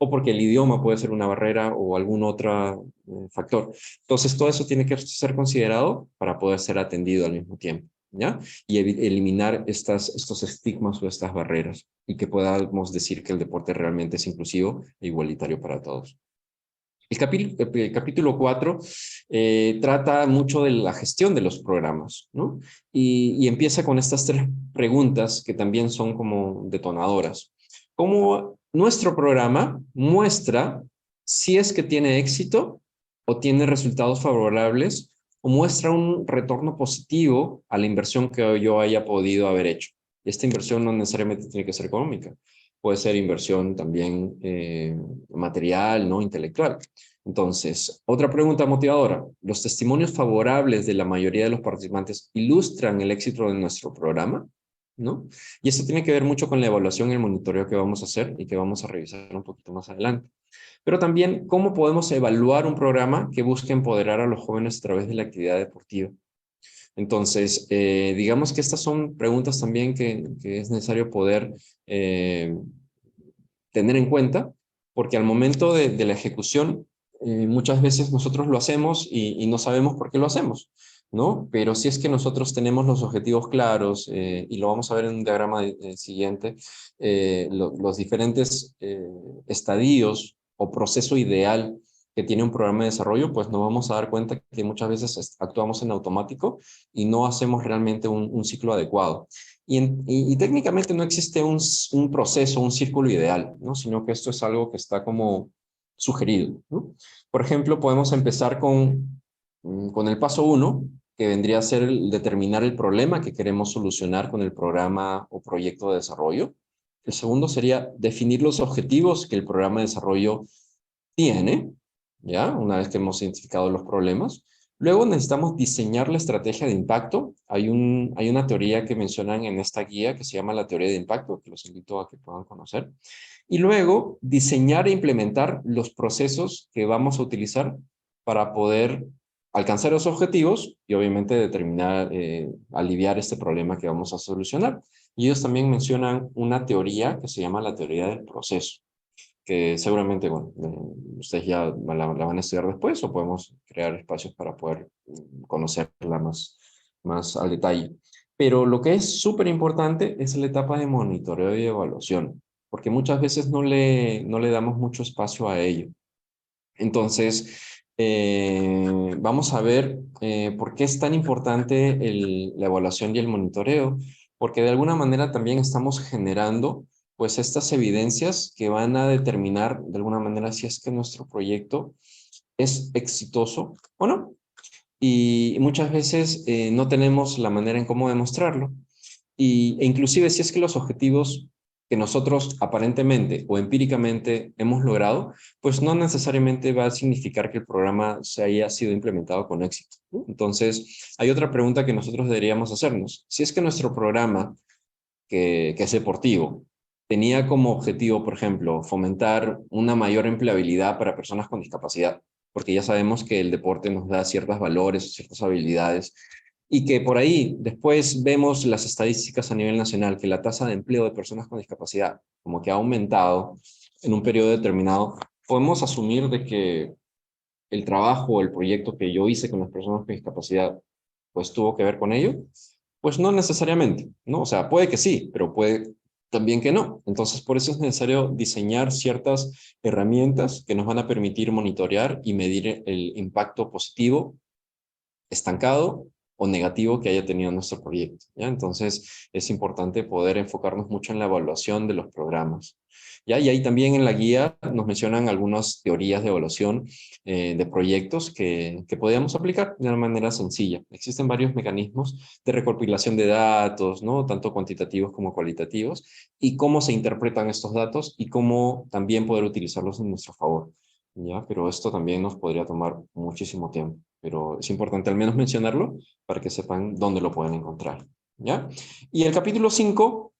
o porque el idioma puede ser una barrera o algún otro factor. Entonces, todo eso tiene que ser considerado para poder ser atendido al mismo tiempo, ¿ya? Y eliminar estos estigmas o estas barreras y que podamos decir que el deporte realmente es inclusivo e igualitario para todos. El capítulo 4 trata mucho de la gestión de los programas, ¿no? Y empieza con estas 3 preguntas que también son como detonadoras. ¿Cómo nuestro programa muestra si es que tiene éxito o tiene resultados favorables o muestra un retorno positivo a la inversión que yo haya podido haber hecho? Esta inversión no necesariamente tiene que ser económica. Puede ser inversión también material, ¿no? Intelectual. Entonces, otra pregunta motivadora. ¿Los testimonios favorables de la mayoría de los participantes ilustran el éxito de nuestro programa? ¿No? Y esto tiene que ver mucho con la evaluación y el monitoreo que vamos a hacer y que vamos a revisar un poquito más adelante. Pero también, ¿cómo podemos evaluar un programa que busque empoderar a los jóvenes a través de la actividad deportiva? Entonces, digamos que estas son preguntas también que es necesario poder tener en cuenta, porque al momento de la ejecución, muchas veces nosotros lo hacemos y no sabemos por qué lo hacemos, ¿no? Pero si es que nosotros tenemos los objetivos claros, y lo vamos a ver en un diagrama siguiente, los diferentes estadios o proceso ideal que tiene un programa de desarrollo, pues nos vamos a dar cuenta que muchas veces actuamos en automático y no hacemos realmente un ciclo adecuado. Y técnicamente no existe un proceso, un círculo ideal, ¿no? Sino que esto es algo que está como sugerido, ¿no? Por ejemplo, podemos empezar con el paso 1, que vendría a ser determinar el problema que queremos solucionar con el programa o proyecto de desarrollo. El segundo sería definir los objetivos que el programa de desarrollo tiene, ¿ya? Una vez que hemos identificado los problemas. Luego necesitamos diseñar la estrategia de impacto. Hay una teoría que mencionan en esta guía que se llama la teoría de impacto, que los invito a que puedan conocer. Y luego diseñar e implementar los procesos que vamos a utilizar para poder alcanzar los objetivos y obviamente determinar, aliviar este problema que vamos a solucionar. Y ellos también mencionan una teoría que se llama la teoría del proceso, que seguramente, bueno, ustedes ya la van a estudiar después o podemos crear espacios para poder conocerla más al detalle. Pero lo que es súper importante es la etapa de monitoreo y evaluación, porque muchas veces no le damos mucho espacio a ello. Entonces, vamos a ver por qué es tan importante la evaluación y el monitoreo, porque de alguna manera también estamos generando pues estas evidencias que van a determinar de alguna manera si es que nuestro proyecto es exitoso o no. Y muchas veces no tenemos la manera en cómo demostrarlo. E inclusive si es que los objetivos que nosotros aparentemente o empíricamente hemos logrado, pues no necesariamente va a significar que el programa se haya sido implementado con éxito, ¿no? Entonces, hay otra pregunta que nosotros deberíamos hacernos. Si es que nuestro programa, que es deportivo, tenía como objetivo, por ejemplo, fomentar una mayor empleabilidad para personas con discapacidad, porque ya sabemos que el deporte nos da ciertos valores, ciertas habilidades, y que por ahí después vemos las estadísticas a nivel nacional, que la tasa de empleo de personas con discapacidad como que ha aumentado en un periodo determinado, podemos asumir de que el trabajo o el proyecto que yo hice con las personas con discapacidad pues tuvo que ver con ello. Pues no necesariamente, ¿no? O sea, puede que sí, pero puede también que no. Entonces, por eso es necesario diseñar ciertas herramientas que nos van a permitir monitorear y medir el impacto positivo, estancado o negativo que haya tenido nuestro proyecto, ¿ya? Entonces, es importante poder enfocarnos mucho en la evaluación de los programas, ¿ya? Y ahí también en la guía nos mencionan algunas teorías de evaluación de proyectos que podríamos aplicar de una manera sencilla. Existen varios mecanismos de recopilación de datos, ¿no? Tanto cuantitativos como cualitativos, y cómo se interpretan estos datos y cómo también poder utilizarlos en nuestro favor, ¿ya? Pero esto también nos podría tomar muchísimo tiempo, pero es importante al menos mencionarlo para que sepan dónde lo pueden encontrar, ¿ya? Y el capítulo 5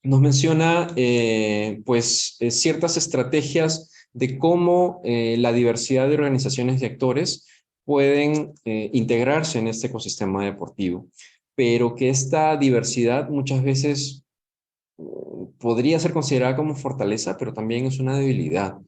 nos menciona ciertas estrategias de cómo la diversidad de organizaciones y actores pueden integrarse en este ecosistema deportivo, pero que esta diversidad muchas veces podría ser considerada como fortaleza, pero también es una debilidad,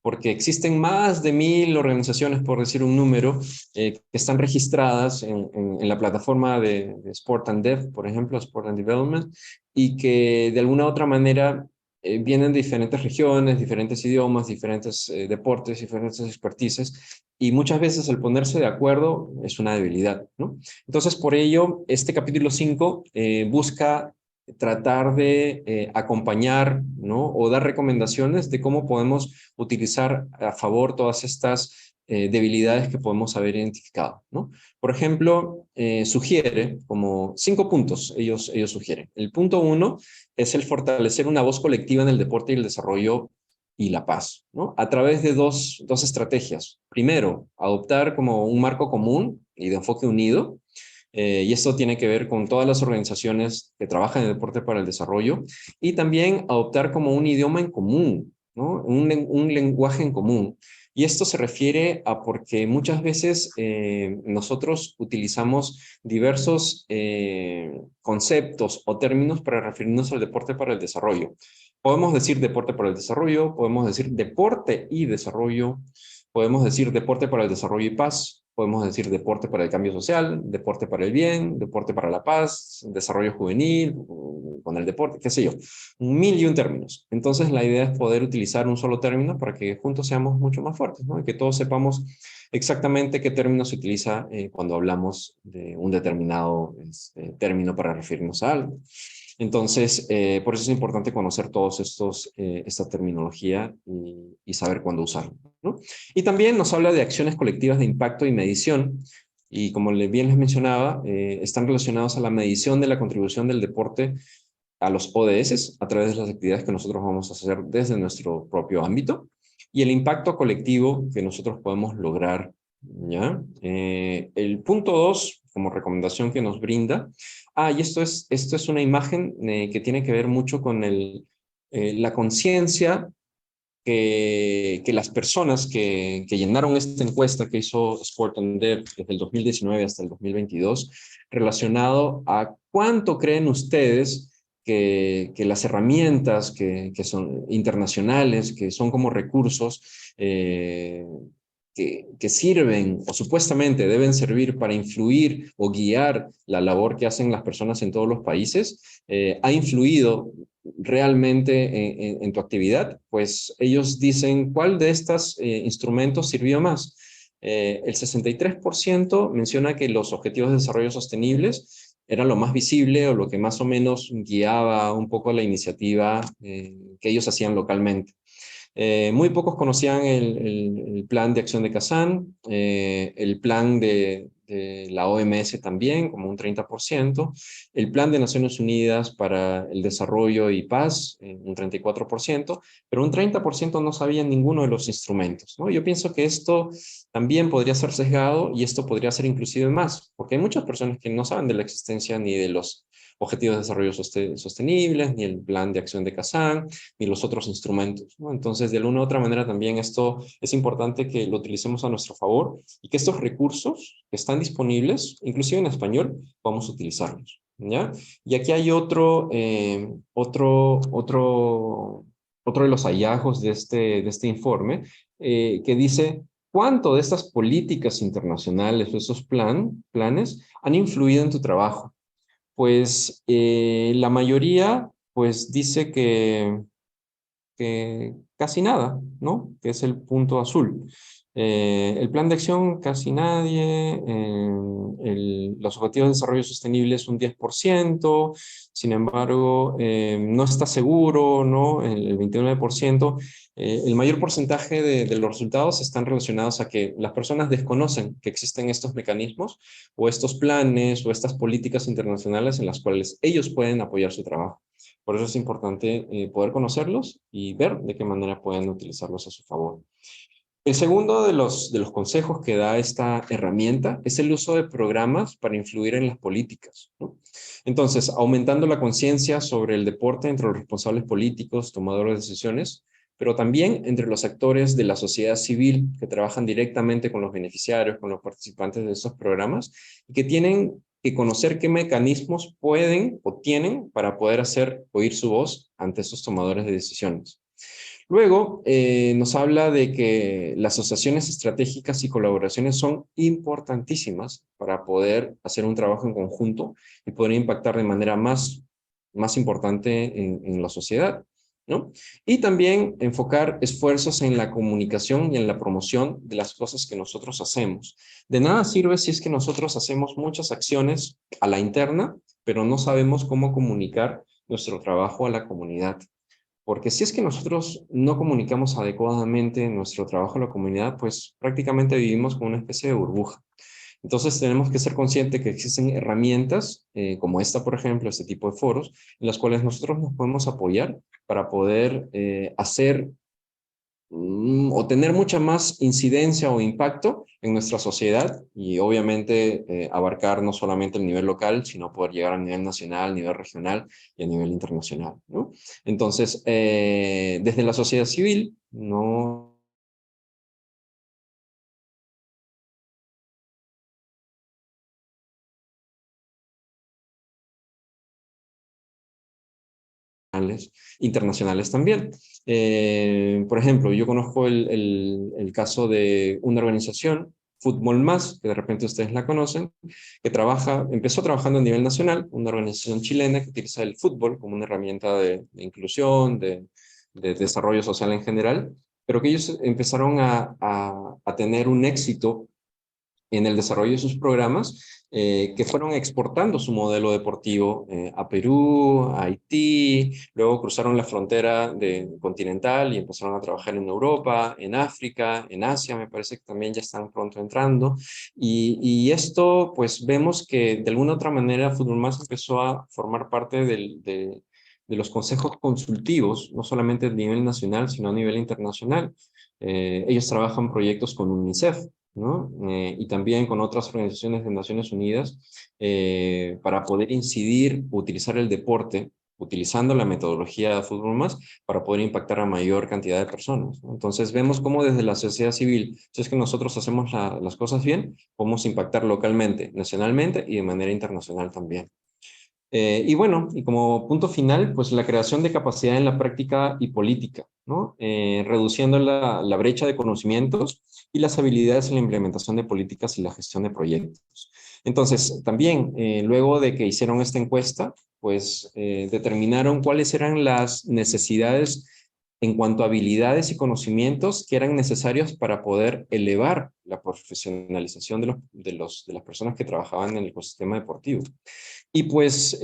porque existen más de 1000 organizaciones, por decir un número, que están registradas en la plataforma de Sport and Dev, por ejemplo, Sport and Development, y que de alguna u otra manera vienen de diferentes regiones, diferentes idiomas, diferentes deportes, diferentes expertices, y muchas veces el ponerse de acuerdo es una debilidad, ¿no? Entonces, por ello, este capítulo 5 busca tratar de acompañar, ¿no? O dar recomendaciones de cómo podemos utilizar a favor todas estas debilidades que podemos haber identificado, ¿no? Por ejemplo, sugiere como 5 puntos, ellos sugieren. El punto 1 es el fortalecer una voz colectiva en el deporte y el desarrollo y la paz, ¿no? A través de dos estrategias. Primero, adoptar como un marco común y de enfoque unido, y esto tiene que ver con todas las organizaciones que trabajan en el deporte para el desarrollo, y también adoptar como un idioma en común, ¿no? Un lenguaje en común. Y esto se refiere a porque muchas veces nosotros utilizamos diversos conceptos o términos para referirnos al deporte para el desarrollo. Podemos decir deporte para el desarrollo, podemos decir deporte y desarrollo, podemos decir deporte para el desarrollo y paz, podemos decir deporte para el cambio social, deporte para el bien, deporte para la paz, desarrollo juvenil, con el deporte, qué sé yo, 1001 términos. Entonces la idea es poder utilizar un solo término para que juntos seamos mucho más fuertes, ¿no? Y que todos sepamos exactamente qué término se utiliza cuando hablamos de un determinado término para referirnos a algo. Entonces, por eso es importante conocer todos esta terminología y saber cuándo usarlo, ¿no? Y también nos habla de acciones colectivas de impacto y medición, y como bien les mencionaba, están relacionados a la medición de la contribución del deporte a los ODS a través de las actividades que nosotros vamos a hacer desde nuestro propio ámbito, y el impacto colectivo que nosotros podemos lograr, ¿ya? El punto 2, como recomendación que nos brinda, y esto es una imagen que tiene que ver mucho con la conciencia que las personas que llenaron esta encuesta que hizo Sport and Dev desde el 2019 hasta el 2022, relacionado a cuánto creen ustedes que las herramientas que son internacionales, que son como recursos que sirven o supuestamente deben servir para influir o guiar la labor que hacen las personas en todos los países, ha influido realmente en tu actividad. Pues ellos dicen, ¿cuál de estos instrumentos sirvió más? El 63% menciona que los objetivos de desarrollo sostenibles era lo más visible o lo que más o menos guiaba un poco la iniciativa que ellos hacían localmente. Muy pocos conocían el plan de acción de Kazán, el plan de la OMS también, como un 30%, el Plan de Naciones Unidas para el Desarrollo y Paz, un 34%, pero un 30% no sabían ninguno de los instrumentos, ¿no? Yo pienso que esto también podría ser sesgado y esto podría ser inclusive más, porque hay muchas personas que no saben de la existencia ni de los Objetivos de Desarrollo Sostenibles, ni el Plan de Acción de Kazán, ni los otros instrumentos, ¿no? Entonces, de alguna u otra manera también esto es importante que lo utilicemos a nuestro favor y que estos recursos que están disponibles, inclusive en español, vamos a utilizarlos, ¿ya? Y aquí hay otro de los hallazgos de este informe que dice cuánto de estas políticas internacionales o esos planes han influido en tu trabajo. Pues la mayoría pues dice que casi nada, ¿no? Que es el punto azul. El plan de acción, casi nadie. Los objetivos de desarrollo sostenible es un 10%. Sin embargo, no está seguro, ¿no? El 29%. El mayor porcentaje de los resultados están relacionados a que las personas desconocen que existen estos mecanismos o estos planes o estas políticas internacionales en las cuales ellos pueden apoyar su trabajo. Por eso es importante poder conocerlos y ver de qué manera pueden utilizarlos a su favor. El segundo de los consejos que da esta herramienta es el uso de programas para influir en las políticas, ¿no? Entonces, aumentando la conciencia sobre el deporte entre los responsables políticos, tomadores de decisiones, pero también entre los actores de la sociedad civil que trabajan directamente con los beneficiarios, con los participantes de estos programas, y que tienen que conocer qué mecanismos pueden o tienen para poder hacer oír su voz ante estos tomadores de decisiones. Luego, nos habla de que las asociaciones estratégicas y colaboraciones son importantísimas para poder hacer un trabajo en conjunto y poder impactar de manera más importante en la sociedad, ¿no? Y también enfocar esfuerzos en la comunicación y en la promoción de las cosas que nosotros hacemos. De nada sirve si es que nosotros hacemos muchas acciones a la interna, pero no sabemos cómo comunicar nuestro trabajo a la comunidad. Porque si es que nosotros no comunicamos adecuadamente nuestro trabajo a la comunidad, pues prácticamente vivimos como una especie de burbuja. Entonces tenemos que ser conscientes que existen herramientas como esta, por ejemplo, este tipo de foros, en las cuales nosotros nos podemos apoyar para poder hacer o tener mucha más incidencia o impacto en nuestra sociedad y obviamente abarcar no solamente el nivel local, sino poder llegar a nivel nacional, nivel regional y a nivel internacional, ¿no? Entonces, desde la sociedad civil, no internacionales también. Por ejemplo, yo conozco el caso de una organización, Fútbol Más, que de repente ustedes la conocen, que empezó trabajando a nivel nacional, una organización chilena que utiliza el fútbol como una herramienta de inclusión, de desarrollo social en general, pero que ellos empezaron a tener un éxito en el desarrollo de sus programas, que fueron exportando su modelo deportivo a Perú, a Haití, luego cruzaron la frontera continental y empezaron a trabajar en Europa, en África, en Asia, me parece que también ya están pronto entrando. Y esto, pues vemos que de alguna otra manera Fútbol Más empezó a formar parte de los consejos consultivos, no solamente a nivel nacional, sino a nivel internacional. Ellos trabajan proyectos con UNICEF, ¿no? Y también con otras organizaciones de Naciones Unidas para poder incidir, utilizar el deporte, utilizando la metodología de Fútbol Más para poder impactar a mayor cantidad de personas, ¿no? Entonces vemos cómo desde la sociedad civil, si es que nosotros hacemos las cosas bien, podemos impactar localmente, nacionalmente y de manera internacional también. Y bueno, y como punto final, pues la creación de capacidad en la práctica y política, ¿no? Reduciendo la brecha de conocimientos y las habilidades en la implementación de políticas y la gestión de proyectos. Entonces, también, luego de que hicieron esta encuesta, pues determinaron cuáles eran las necesidades en cuanto a habilidades y conocimientos que eran necesarios para poder elevar la profesionalización de las personas que trabajaban en el ecosistema deportivo. Y pues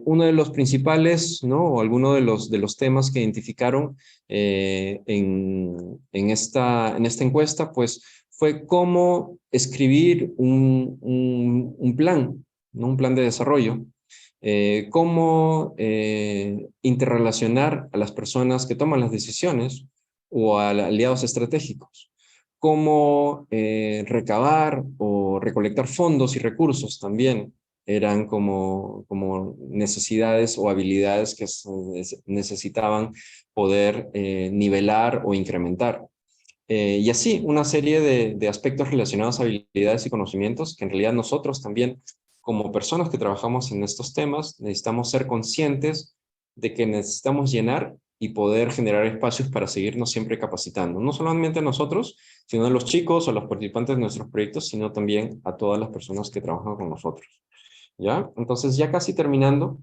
uno de los principales, ¿no? O alguno de los temas que identificaron en esta encuesta, pues fue cómo escribir un plan, ¿no? Un plan de desarrollo, cómo interrelacionar a las personas que toman las decisiones o a aliados estratégicos, cómo recabar o recolectar fondos y recursos también eran como necesidades o habilidades que necesitaban poder nivelar o incrementar. Y así, una serie de aspectos relacionados a habilidades y conocimientos que en realidad nosotros también, como personas que trabajamos en estos temas, necesitamos ser conscientes de que necesitamos llenar y poder generar espacios para seguirnos siempre capacitando. No solamente a nosotros, sino a los chicos o a los participantes de nuestros proyectos, sino también a todas las personas que trabajan con nosotros. ¿Ya? Entonces, ya casi terminando,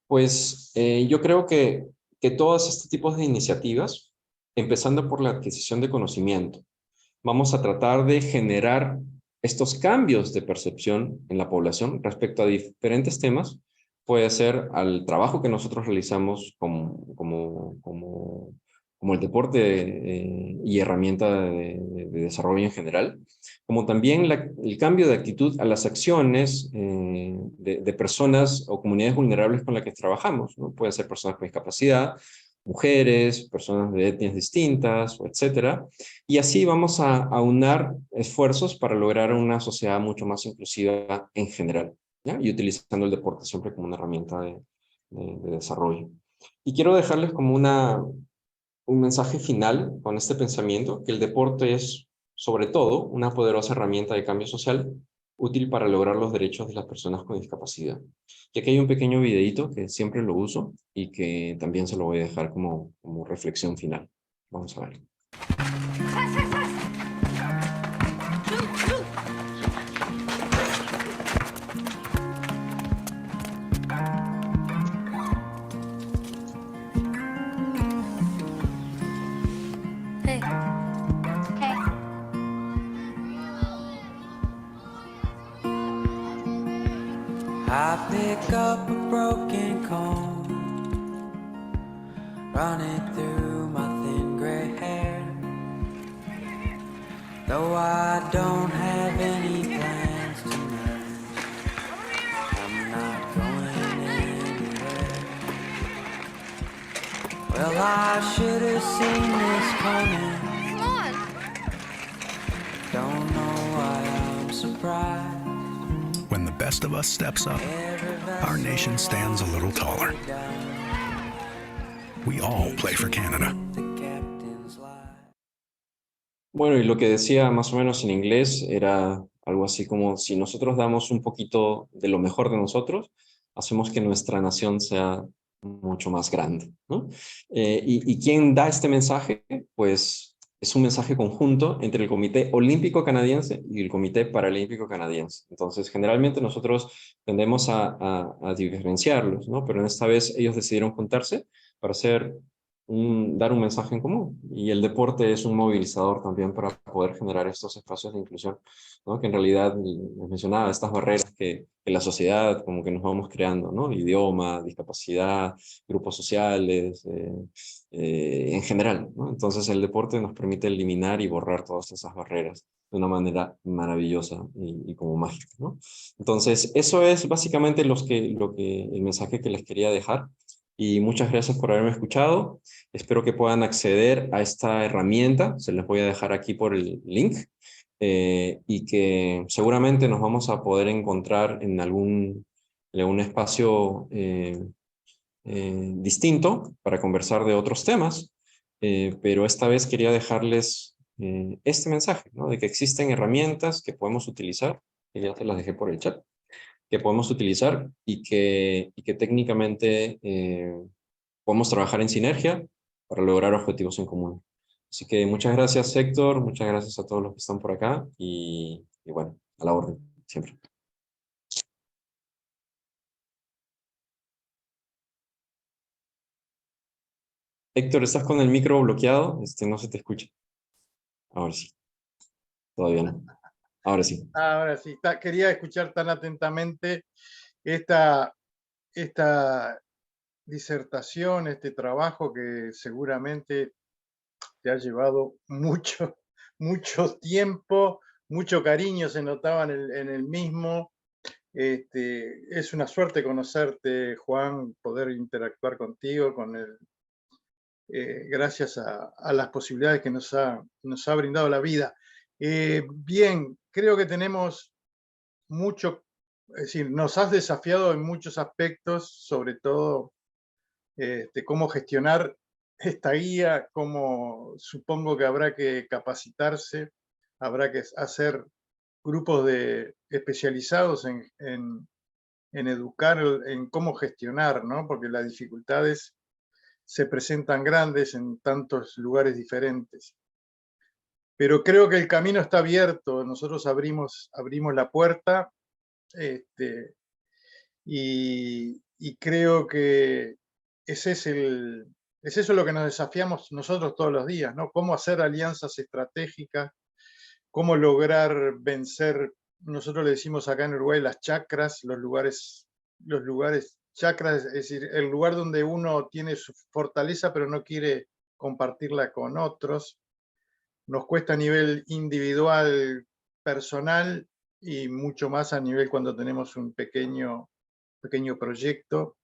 pues yo creo que todos estos tipos de iniciativas, empezando por la adquisición de conocimiento, vamos a tratar de generar estos cambios de percepción en la población respecto a diferentes temas. Puede ser al trabajo que nosotros realizamos como el deporte y herramienta de desarrollo en general, como también el cambio de actitud a las acciones de personas o comunidades vulnerables con las que trabajamos, ¿no? Pueden ser personas con discapacidad, mujeres, personas de etnias distintas, etcétera. Y así vamos a aunar esfuerzos para lograr una sociedad mucho más inclusiva en general, ¿ya? Y utilizando el deporte siempre como una herramienta de desarrollo. Y quiero dejarles como un mensaje final con este pensamiento, que el deporte es, sobre todo, una poderosa herramienta de cambio social útil para lograr los derechos de las personas con discapacidad. Y aquí hay un pequeño videíto que siempre lo uso y que también se lo voy a dejar como reflexión final. Vamos a ver. Hey. Hey. I pick up a broken comb, run it through my thin gray hair. Though I don't have any plans tonight, I'm not going anywhere. Well, I should have seen this coming. Come on. Don't know why I'm surprised. When the best of us steps up, our nation stands a little taller. We all play for Canada. Bueno, y lo que decía más o menos en inglés era algo así como: si nosotros damos un poquito de lo mejor de nosotros, hacemos que nuestra nación sea mucho más grande, ¿no? ¿Y quién da este mensaje? Pues es un mensaje conjunto entre el Comité Olímpico Canadiense y el Comité Paralímpico Canadiense. Entonces, generalmente nosotros tendemos a diferenciarlos, ¿no? Pero en esta vez ellos decidieron juntarse para dar un mensaje en común. Y el deporte es un movilizador también para poder generar estos espacios de inclusión, ¿no? Que en realidad, les mencionaba, estas barreras que la sociedad como que nos vamos creando, ¿no? Idioma, discapacidad, grupos sociales, en general, ¿no? Entonces el deporte nos permite eliminar y borrar todas esas barreras de una manera maravillosa y como mágica, ¿no? Entonces eso es básicamente el mensaje que les quería dejar. Y muchas gracias por haberme escuchado. Espero que puedan acceder a esta herramienta. Se les voy a dejar aquí por el link. Y que seguramente nos vamos a poder encontrar en algún espacio distinto para conversar de otros temas. Pero esta vez quería dejarles este mensaje, ¿no? De que existen herramientas que podemos utilizar, que ya te las dejé por el chat, que podemos utilizar y que técnicamente podemos trabajar en sinergia para lograr objetivos en común. Así que muchas gracias, Héctor, muchas gracias a todos los que están por acá y bueno, a la orden, siempre. Héctor, ¿estás con el micro bloqueado? No se te escucha. Ahora sí. Todavía no. Ahora sí. Ahora sí, quería escuchar tan atentamente esta disertación, este trabajo que seguramente te ha llevado mucho mucho tiempo, mucho cariño se notaba en el mismo. Es una suerte conocerte, Juan, poder interactuar contigo, gracias a las posibilidades que nos ha brindado la vida. Bien, creo que tenemos mucho, es decir, nos has desafiado en muchos aspectos, sobre todo cómo gestionar esta guía, cómo supongo que habrá que capacitarse, habrá que hacer grupos especializados en educar, en cómo gestionar, ¿no? Porque las dificultades se presentan grandes en tantos lugares diferentes. Pero creo que el camino está abierto, nosotros abrimos la puerta, y creo que ese es eso lo que nos desafiamos nosotros todos los días, ¿no? Cómo hacer alianzas estratégicas, cómo lograr vencer, nosotros le decimos acá en Uruguay las chacras, los lugares chacras, es decir, el lugar donde uno tiene su fortaleza pero no quiere compartirla con otros. Nos cuesta a nivel individual, personal, y mucho más a nivel cuando tenemos un pequeño proyecto.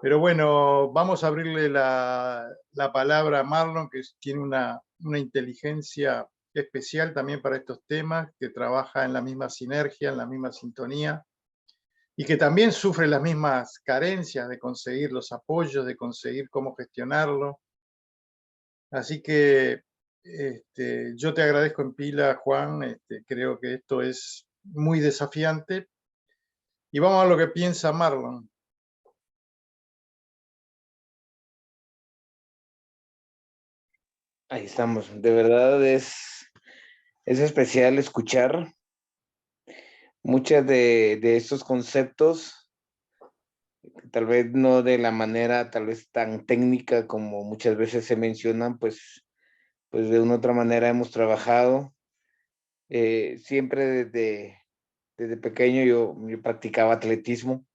Pero bueno, vamos a abrirle la palabra a Marlon, que tiene una inteligencia especial también para estos temas, que trabaja en la misma sinergia, en la misma sintonía, y que también sufre las mismas carencias de conseguir los apoyos, de conseguir cómo gestionarlo. Así que yo te agradezco en pila, Juan, creo que esto es muy desafiante, y vamos a ver lo que piensa Marlon. Ahí estamos. De verdad es especial escuchar muchas de estos conceptos, tal vez no de la manera tal vez tan técnica como muchas veces se mencionan, pues de una u otra manera hemos trabajado. Siempre desde pequeño yo practicaba atletismo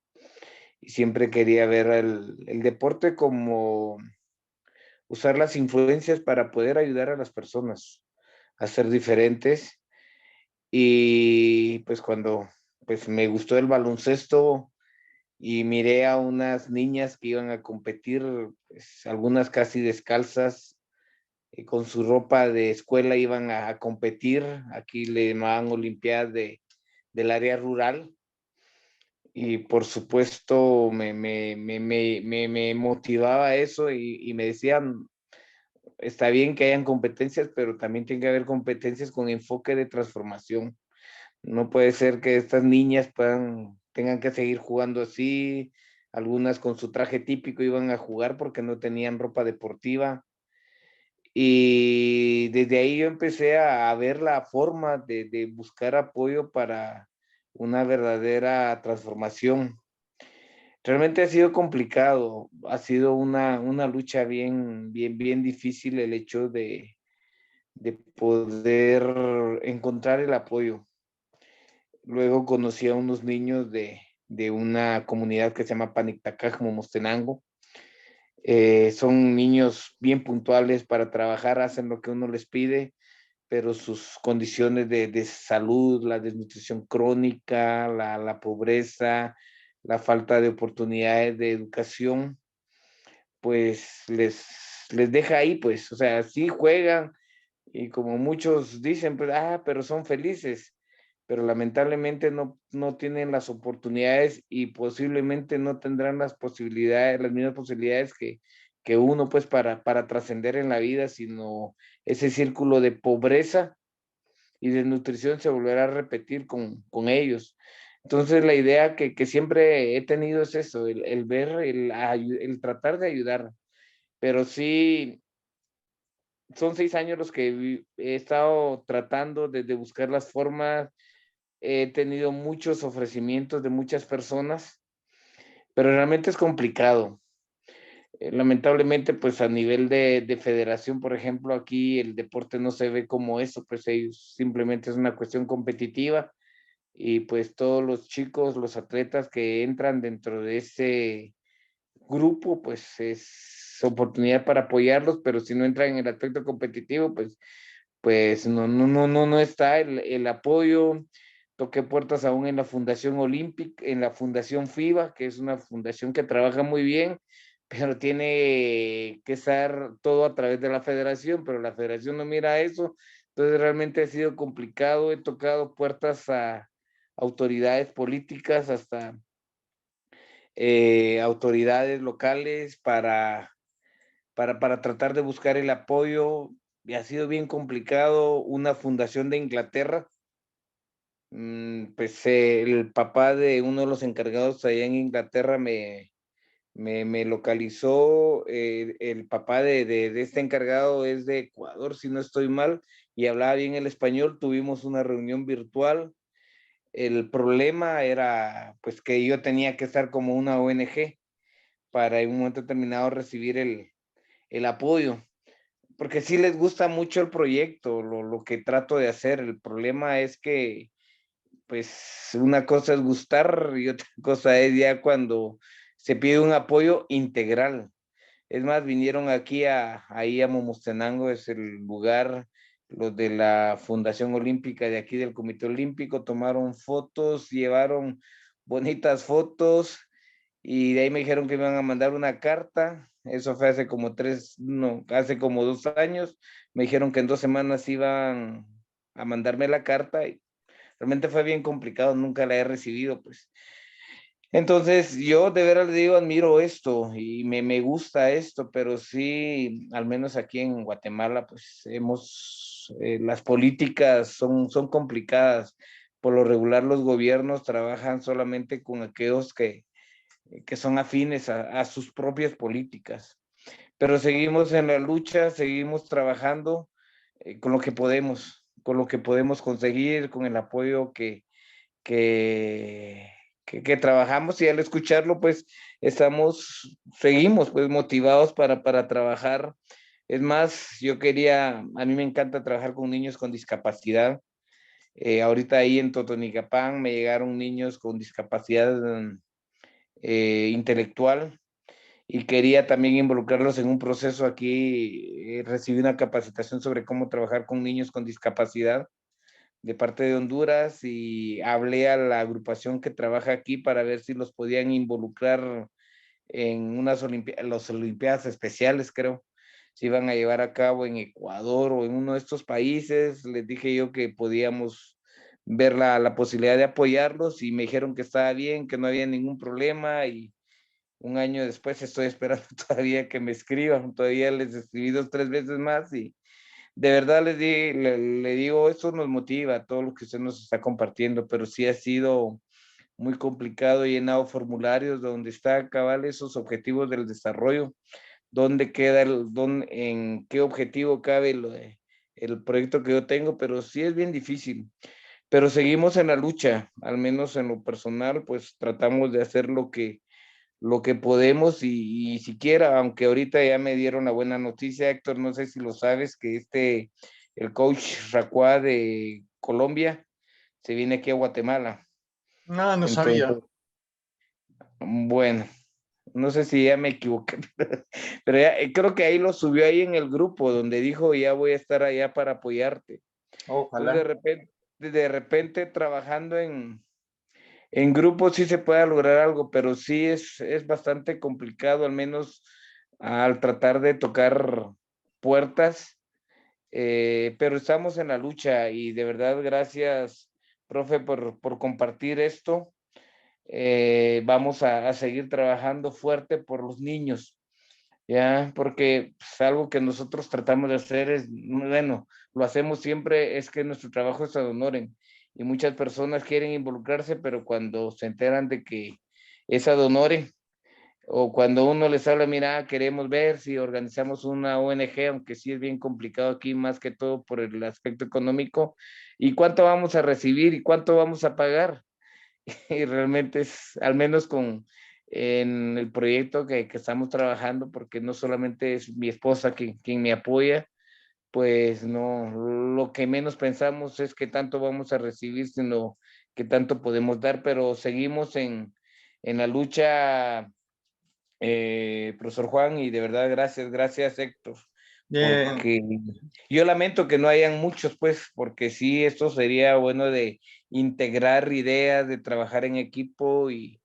y siempre quería ver el deporte como usar las influencias para poder ayudar a las personas a ser diferentes. Y pues cuando pues me gustó el baloncesto y miré a unas niñas que iban a competir, pues, algunas casi descalzas, con su ropa de escuela iban a competir, aquí le llamaban Olimpiadas del área rural, y por supuesto me motivaba eso y me decían, está bien que hayan competencias, pero también tiene que haber competencias con enfoque de transformación. No puede ser que estas niñas tengan que seguir jugando así, algunas con su traje típico iban a jugar porque no tenían ropa deportiva. Y desde ahí yo empecé a ver la forma de buscar apoyo para una verdadera transformación. Realmente ha sido complicado, ha sido una lucha bien difícil el hecho de poder encontrar el apoyo. Luego conocí a unos niños de una comunidad que se llama Panictacaj, Momostenango. Son niños bien puntuales para trabajar, hacen lo que uno les pide, pero sus condiciones de salud, la desnutrición crónica, la pobreza, la falta de oportunidades de educación, pues les deja ahí, pues, o sea, sí juegan y como muchos dicen, pues, pero son felices, pero lamentablemente no tienen las oportunidades y posiblemente no tendrán las mismas posibilidades que uno, pues, para trascender en la vida, sino ese círculo de pobreza y desnutrición se volverá a repetir con ellos. Entonces, la idea que siempre he tenido es eso, el ver, el tratar de ayudar, pero sí, son 6 años los que he estado tratando de buscar las formas. He tenido muchos ofrecimientos de muchas personas, pero realmente es complicado. Lamentablemente, pues a nivel de federación, por ejemplo, aquí el deporte no se ve como eso, pues ellos simplemente es una cuestión competitiva y pues todos los chicos, los atletas que entran dentro de ese grupo, pues es oportunidad para apoyarlos, pero si no entran en el aspecto competitivo, pues pues no está el apoyo. Toqué puertas aún en la Fundación Olímpica, en la Fundación FIBA, que es una fundación que trabaja muy bien, pero tiene que estar todo a través de la federación, pero la federación no mira eso. Entonces realmente ha sido complicado. He tocado puertas a autoridades políticas, hasta autoridades locales para tratar de buscar el apoyo, y ha sido bien complicado. Una fundación de Inglaterra, pues el papá de uno de los encargados allá en Inglaterra me localizó. El papá de este encargado es de Ecuador, si no estoy mal, y hablaba bien el español. Tuvimos una reunión virtual. El problema era pues que yo tenía que estar como una ONG para en un momento determinado recibir el apoyo, porque sí les gusta mucho el proyecto, lo que trato de hacer. El problema es que, pues, una cosa es gustar y otra cosa es ya cuando se pide un apoyo integral. Es más, vinieron aquí ahí a Momostenango, es el lugar, los de la Fundación Olímpica de aquí del Comité Olímpico, tomaron fotos, llevaron bonitas fotos, y de ahí me dijeron que me iban a mandar una carta. Eso fue hace como hace como 2 años. Me dijeron que en 2 semanas iban a mandarme la carta, y realmente fue bien complicado, nunca la he recibido, pues. Entonces, yo de veras le digo, admiro esto y me gusta esto, pero sí, al menos aquí en Guatemala, pues las políticas son complicadas. Por lo regular, los gobiernos trabajan solamente con aquellos que son afines a sus propias políticas. Pero seguimos en la lucha, seguimos trabajando con lo que podemos conseguir, con el apoyo que, que trabajamos, y al escucharlo, pues seguimos pues motivados para trabajar. Es más, a mí me encanta trabajar con niños con discapacidad. Ahorita ahí en Totonicapán me llegaron niños con discapacidad intelectual, y quería también involucrarlos en un proceso aquí. Recibí una capacitación sobre cómo trabajar con niños con discapacidad de parte de Honduras, y hablé a la agrupación que trabaja aquí para ver si los podían involucrar en las Olimpiadas Especiales, creo, se iban a llevar a cabo en Ecuador o en uno de estos países. Les dije yo que podíamos ver la posibilidad de apoyarlos, y me dijeron que estaba bien, que no había ningún problema. Y un año después estoy esperando todavía que me escriban. Todavía les escribí 2, 3 veces más, y de verdad le digo, esto nos motiva, todo lo que usted nos está compartiendo, pero sí ha sido muy complicado. He llenado formularios donde está cabal esos objetivos del desarrollo, dónde queda, en qué objetivo cabe el proyecto que yo tengo, pero sí es bien difícil. Pero seguimos en la lucha, al menos en lo personal, pues tratamos de hacer lo que podemos, y siquiera, aunque ahorita ya me dieron la buena noticia, Héctor, no sé si lo sabes, que el coach Racuá de Colombia se viene aquí a Guatemala. No, no Entonces, sabía. bueno, no sé si ya me equivoqué, pero ya, creo que ahí lo subió ahí en el grupo donde dijo, ya voy a estar allá para apoyarte. Entonces, Ojalá. de repente trabajando en grupo sí se puede lograr algo, pero sí es bastante complicado, al menos al tratar de tocar puertas. Pero estamos en la lucha, y de verdad gracias, profe, por compartir esto. Vamos a seguir trabajando fuerte por los niños, ya, porque pues, algo que nosotros tratamos de hacer es, bueno, lo hacemos siempre, es que nuestro trabajo es ad honorem, y muchas personas quieren involucrarse, pero cuando se enteran de que es ad honorem, o cuando uno les habla, mira, queremos ver si organizamos una ONG, aunque sí es bien complicado aquí, más que todo por el aspecto económico, y cuánto vamos a recibir y cuánto vamos a pagar. Y realmente al menos en el proyecto que estamos trabajando, porque no solamente es mi esposa quien me apoya, pues no, lo que menos pensamos es qué tanto vamos a recibir, sino qué tanto podemos dar. Pero seguimos en la lucha, profesor Juan, y de verdad gracias Héctor Bien. Porque yo lamento que no hayan muchos, pues, porque sí, esto sería bueno de integrar ideas, de trabajar en equipo y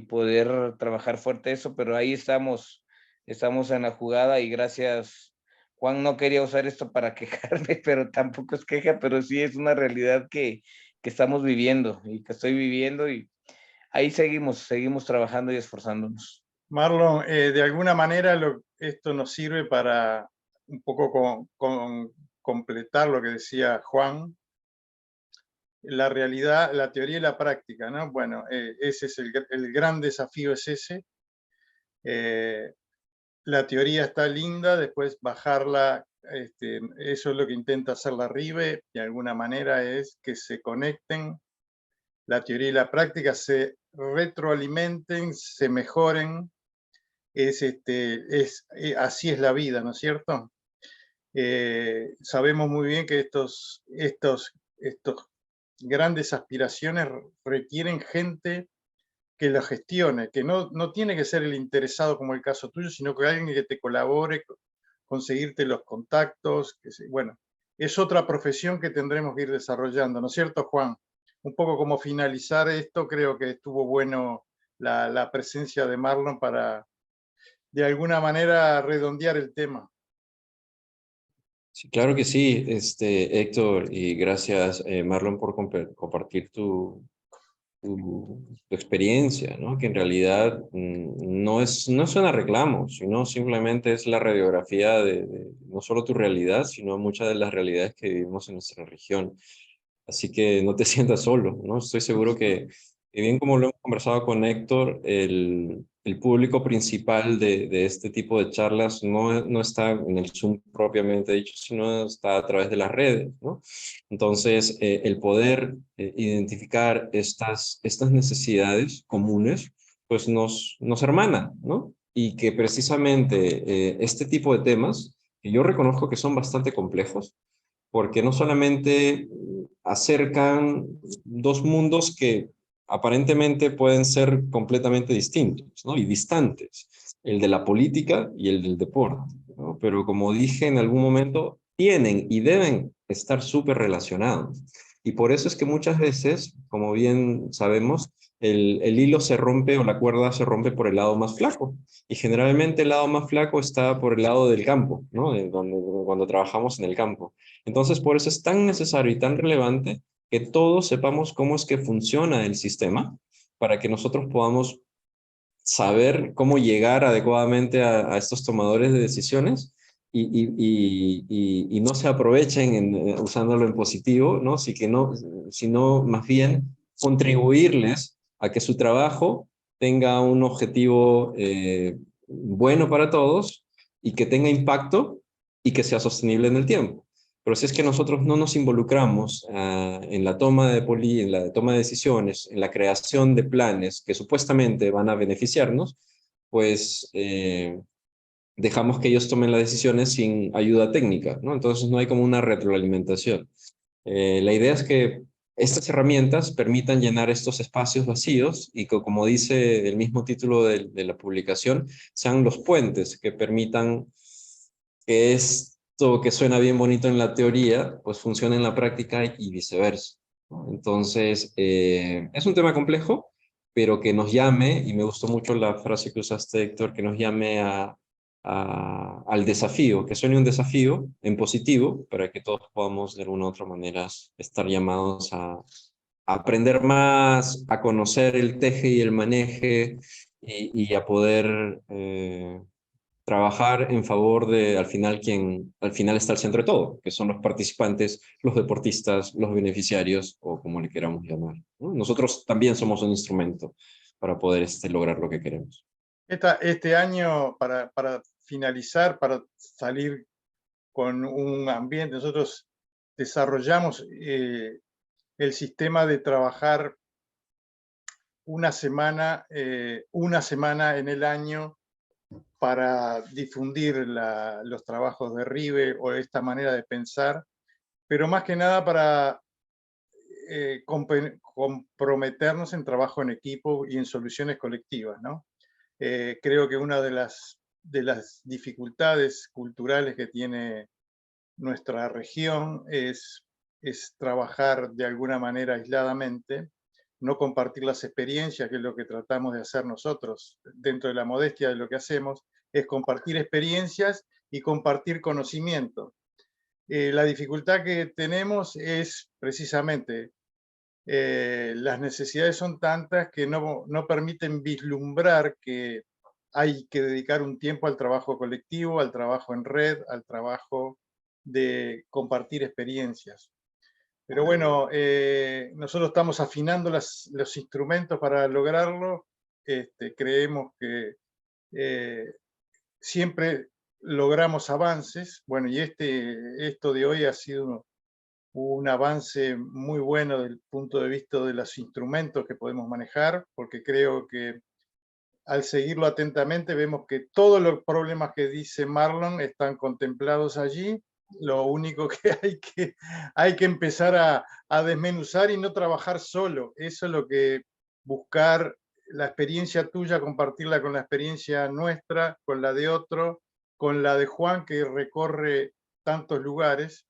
poder trabajar fuerte eso, pero ahí estamos en la jugada y gracias. Juan no quería usar esto para quejarme, pero tampoco es queja, pero sí es una realidad que estamos viviendo y que estoy viviendo y ahí seguimos trabajando y esforzándonos. Marlon, de alguna manera esto nos sirve para un poco completar lo que decía Juan, la realidad, la teoría y la práctica, ¿no? Bueno, ese es el gran desafío, es ese. La teoría está linda, después bajarla, eso es lo que intenta hacer la RIBE, de alguna manera es que se conecten, la teoría y la práctica se retroalimenten, se mejoren, así es la vida, ¿no es cierto? Sabemos muy bien que estos grandes aspiraciones requieren gente que la gestione, que no tiene que ser el interesado como el caso tuyo, sino que alguien que te colabore, conseguirte los contactos, bueno, es otra profesión que tendremos que ir desarrollando, ¿no es cierto, Juan? Un poco como finalizar esto, creo que estuvo bueno la presencia de Marlon para, de alguna manera, redondear el tema. Sí, claro que sí, Héctor, y gracias, Marlon, por compartir tu experiencia, ¿no? Que en realidad no suena reclamo, sino simplemente es la radiografía de no solo tu realidad, sino muchas de las realidades que vivimos en nuestra región. Así que no te sientas solo, ¿no? Estoy seguro que bien como lo hemos conversado con Héctor, el público principal de este tipo de charlas no está en el Zoom propiamente dicho, sino está a través de las redes, ¿no? Entonces, el poder identificar estas necesidades comunes, pues nos hermana, ¿no? Y que precisamente este tipo de temas, que yo reconozco que son bastante complejos, porque no solamente acercan dos mundos que aparentemente pueden ser completamente distintos, ¿no? Y distantes, el de la política y el del deporte, ¿no? Pero como dije en algún momento, tienen y deben estar súper relacionados. Y por eso es que muchas veces, como bien sabemos, el hilo se rompe o la cuerda se rompe por el lado más flaco. Y generalmente el lado más flaco está por el lado del campo, ¿no? Cuando trabajamos en el campo. Entonces, por eso es tan necesario y tan relevante que todos sepamos cómo es que funciona el sistema para que nosotros podamos saber cómo llegar adecuadamente a estos tomadores de decisiones y no se aprovechen usándolo en positivo, ¿no? Sino más bien contribuirles a que su trabajo tenga un objetivo bueno para todos y que tenga impacto y que sea sostenible en el tiempo. Pero si es que nosotros no nos involucramos en la toma en la toma de decisiones, en la creación de planes que supuestamente van a beneficiarnos, pues dejamos que ellos tomen las decisiones sin ayuda técnica, ¿no? Entonces no hay como una retroalimentación. La idea es que estas herramientas permitan llenar estos espacios vacíos y que, como dice el mismo título de la publicación, sean los puentes que permitan que esto que suena bien bonito en la teoría, pues funcione en la práctica y viceversa, ¿no? Entonces, es un tema complejo, pero que nos llame, y me gustó mucho la frase que usaste, Héctor, que nos llame al desafío, que suene un desafío en positivo, para que todos podamos de alguna u otra manera estar llamados a aprender más, a conocer el teje y el maneje y a poder trabajar en favor de quien al final está al centro de todo, que son los participantes, los deportistas, los beneficiarios o como le queramos llamar, ¿no? Nosotros también somos un instrumento para poder lograr lo que queremos. Este año, para finalizar, para salir con un ambiente, nosotros desarrollamos el sistema de trabajar una semana en el año para difundir los trabajos de RIBE o esta manera de pensar, pero más que nada para comprometernos en trabajo en equipo y en soluciones colectivas, ¿no? Creo que una de las de las dificultades culturales que tiene nuestra región es trabajar de alguna manera aisladamente, no compartir las experiencias, que es lo que tratamos de hacer nosotros dentro de la modestia de lo que hacemos, es compartir experiencias y compartir conocimiento. La dificultad que tenemos es precisamente las necesidades son tantas que no permiten vislumbrar que hay que dedicar un tiempo al trabajo colectivo, al trabajo en red, al trabajo de compartir experiencias. Pero bueno, nosotros estamos afinando los instrumentos para lograrlo. Creemos que siempre logramos avances. Bueno, y esto de hoy ha sido un avance muy bueno desde el punto de vista de los instrumentos que podemos manejar, porque creo que al seguirlo atentamente vemos que todos los problemas que dice Marlon están contemplados allí. Lo único que hay que empezar a desmenuzar y no trabajar solo. Eso es lo que buscar, la experiencia tuya, compartirla con la experiencia nuestra, con la de otro, con la de Juan, que recorre tantos lugares,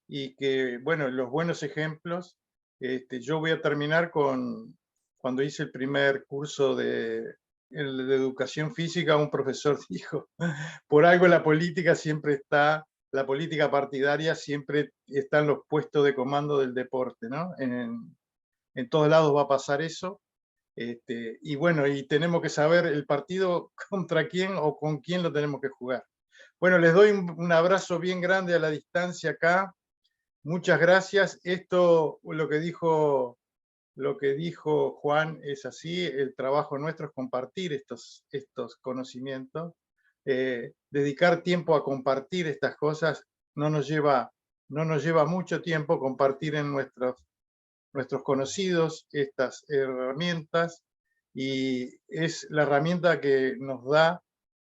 y que, bueno, los buenos ejemplos. Yo voy a terminar cuando hice el primer curso de educación física, un profesor dijo, por algo la política siempre está, la política partidaria siempre está en los puestos de comando del deporte, ¿no? En todos lados va a pasar eso. Y bueno, y tenemos que saber el partido contra quién o con quién lo tenemos que jugar. Bueno, les doy un abrazo bien grande a la distancia acá. Muchas gracias. Esto, lo que dijo Juan es así. El trabajo nuestro es compartir estos conocimientos. Dedicar tiempo a compartir estas cosas no nos lleva mucho tiempo. Compartir en nuestros conocidos estas herramientas, y es la herramienta que nos da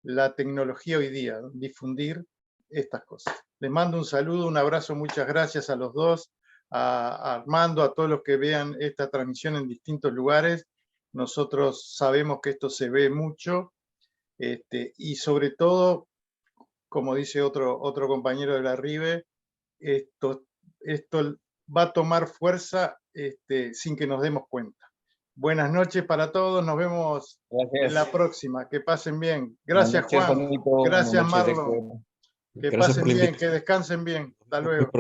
la tecnología hoy día, ¿no? Difundir estas cosas. Les mando un saludo, un abrazo, muchas gracias a los dos, a Armando, a todos los que vean esta transmisión en distintos lugares. Nosotros sabemos que esto se ve mucho, y sobre todo, como dice otro compañero de la RIBE, esto va a tomar fuerza sin que nos demos cuenta. Buenas noches para todos, nos vemos en la próxima, que pasen bien. Gracias, Juan. Gracias, Marlon. Que pasen bien, que descansen bien. Hasta luego.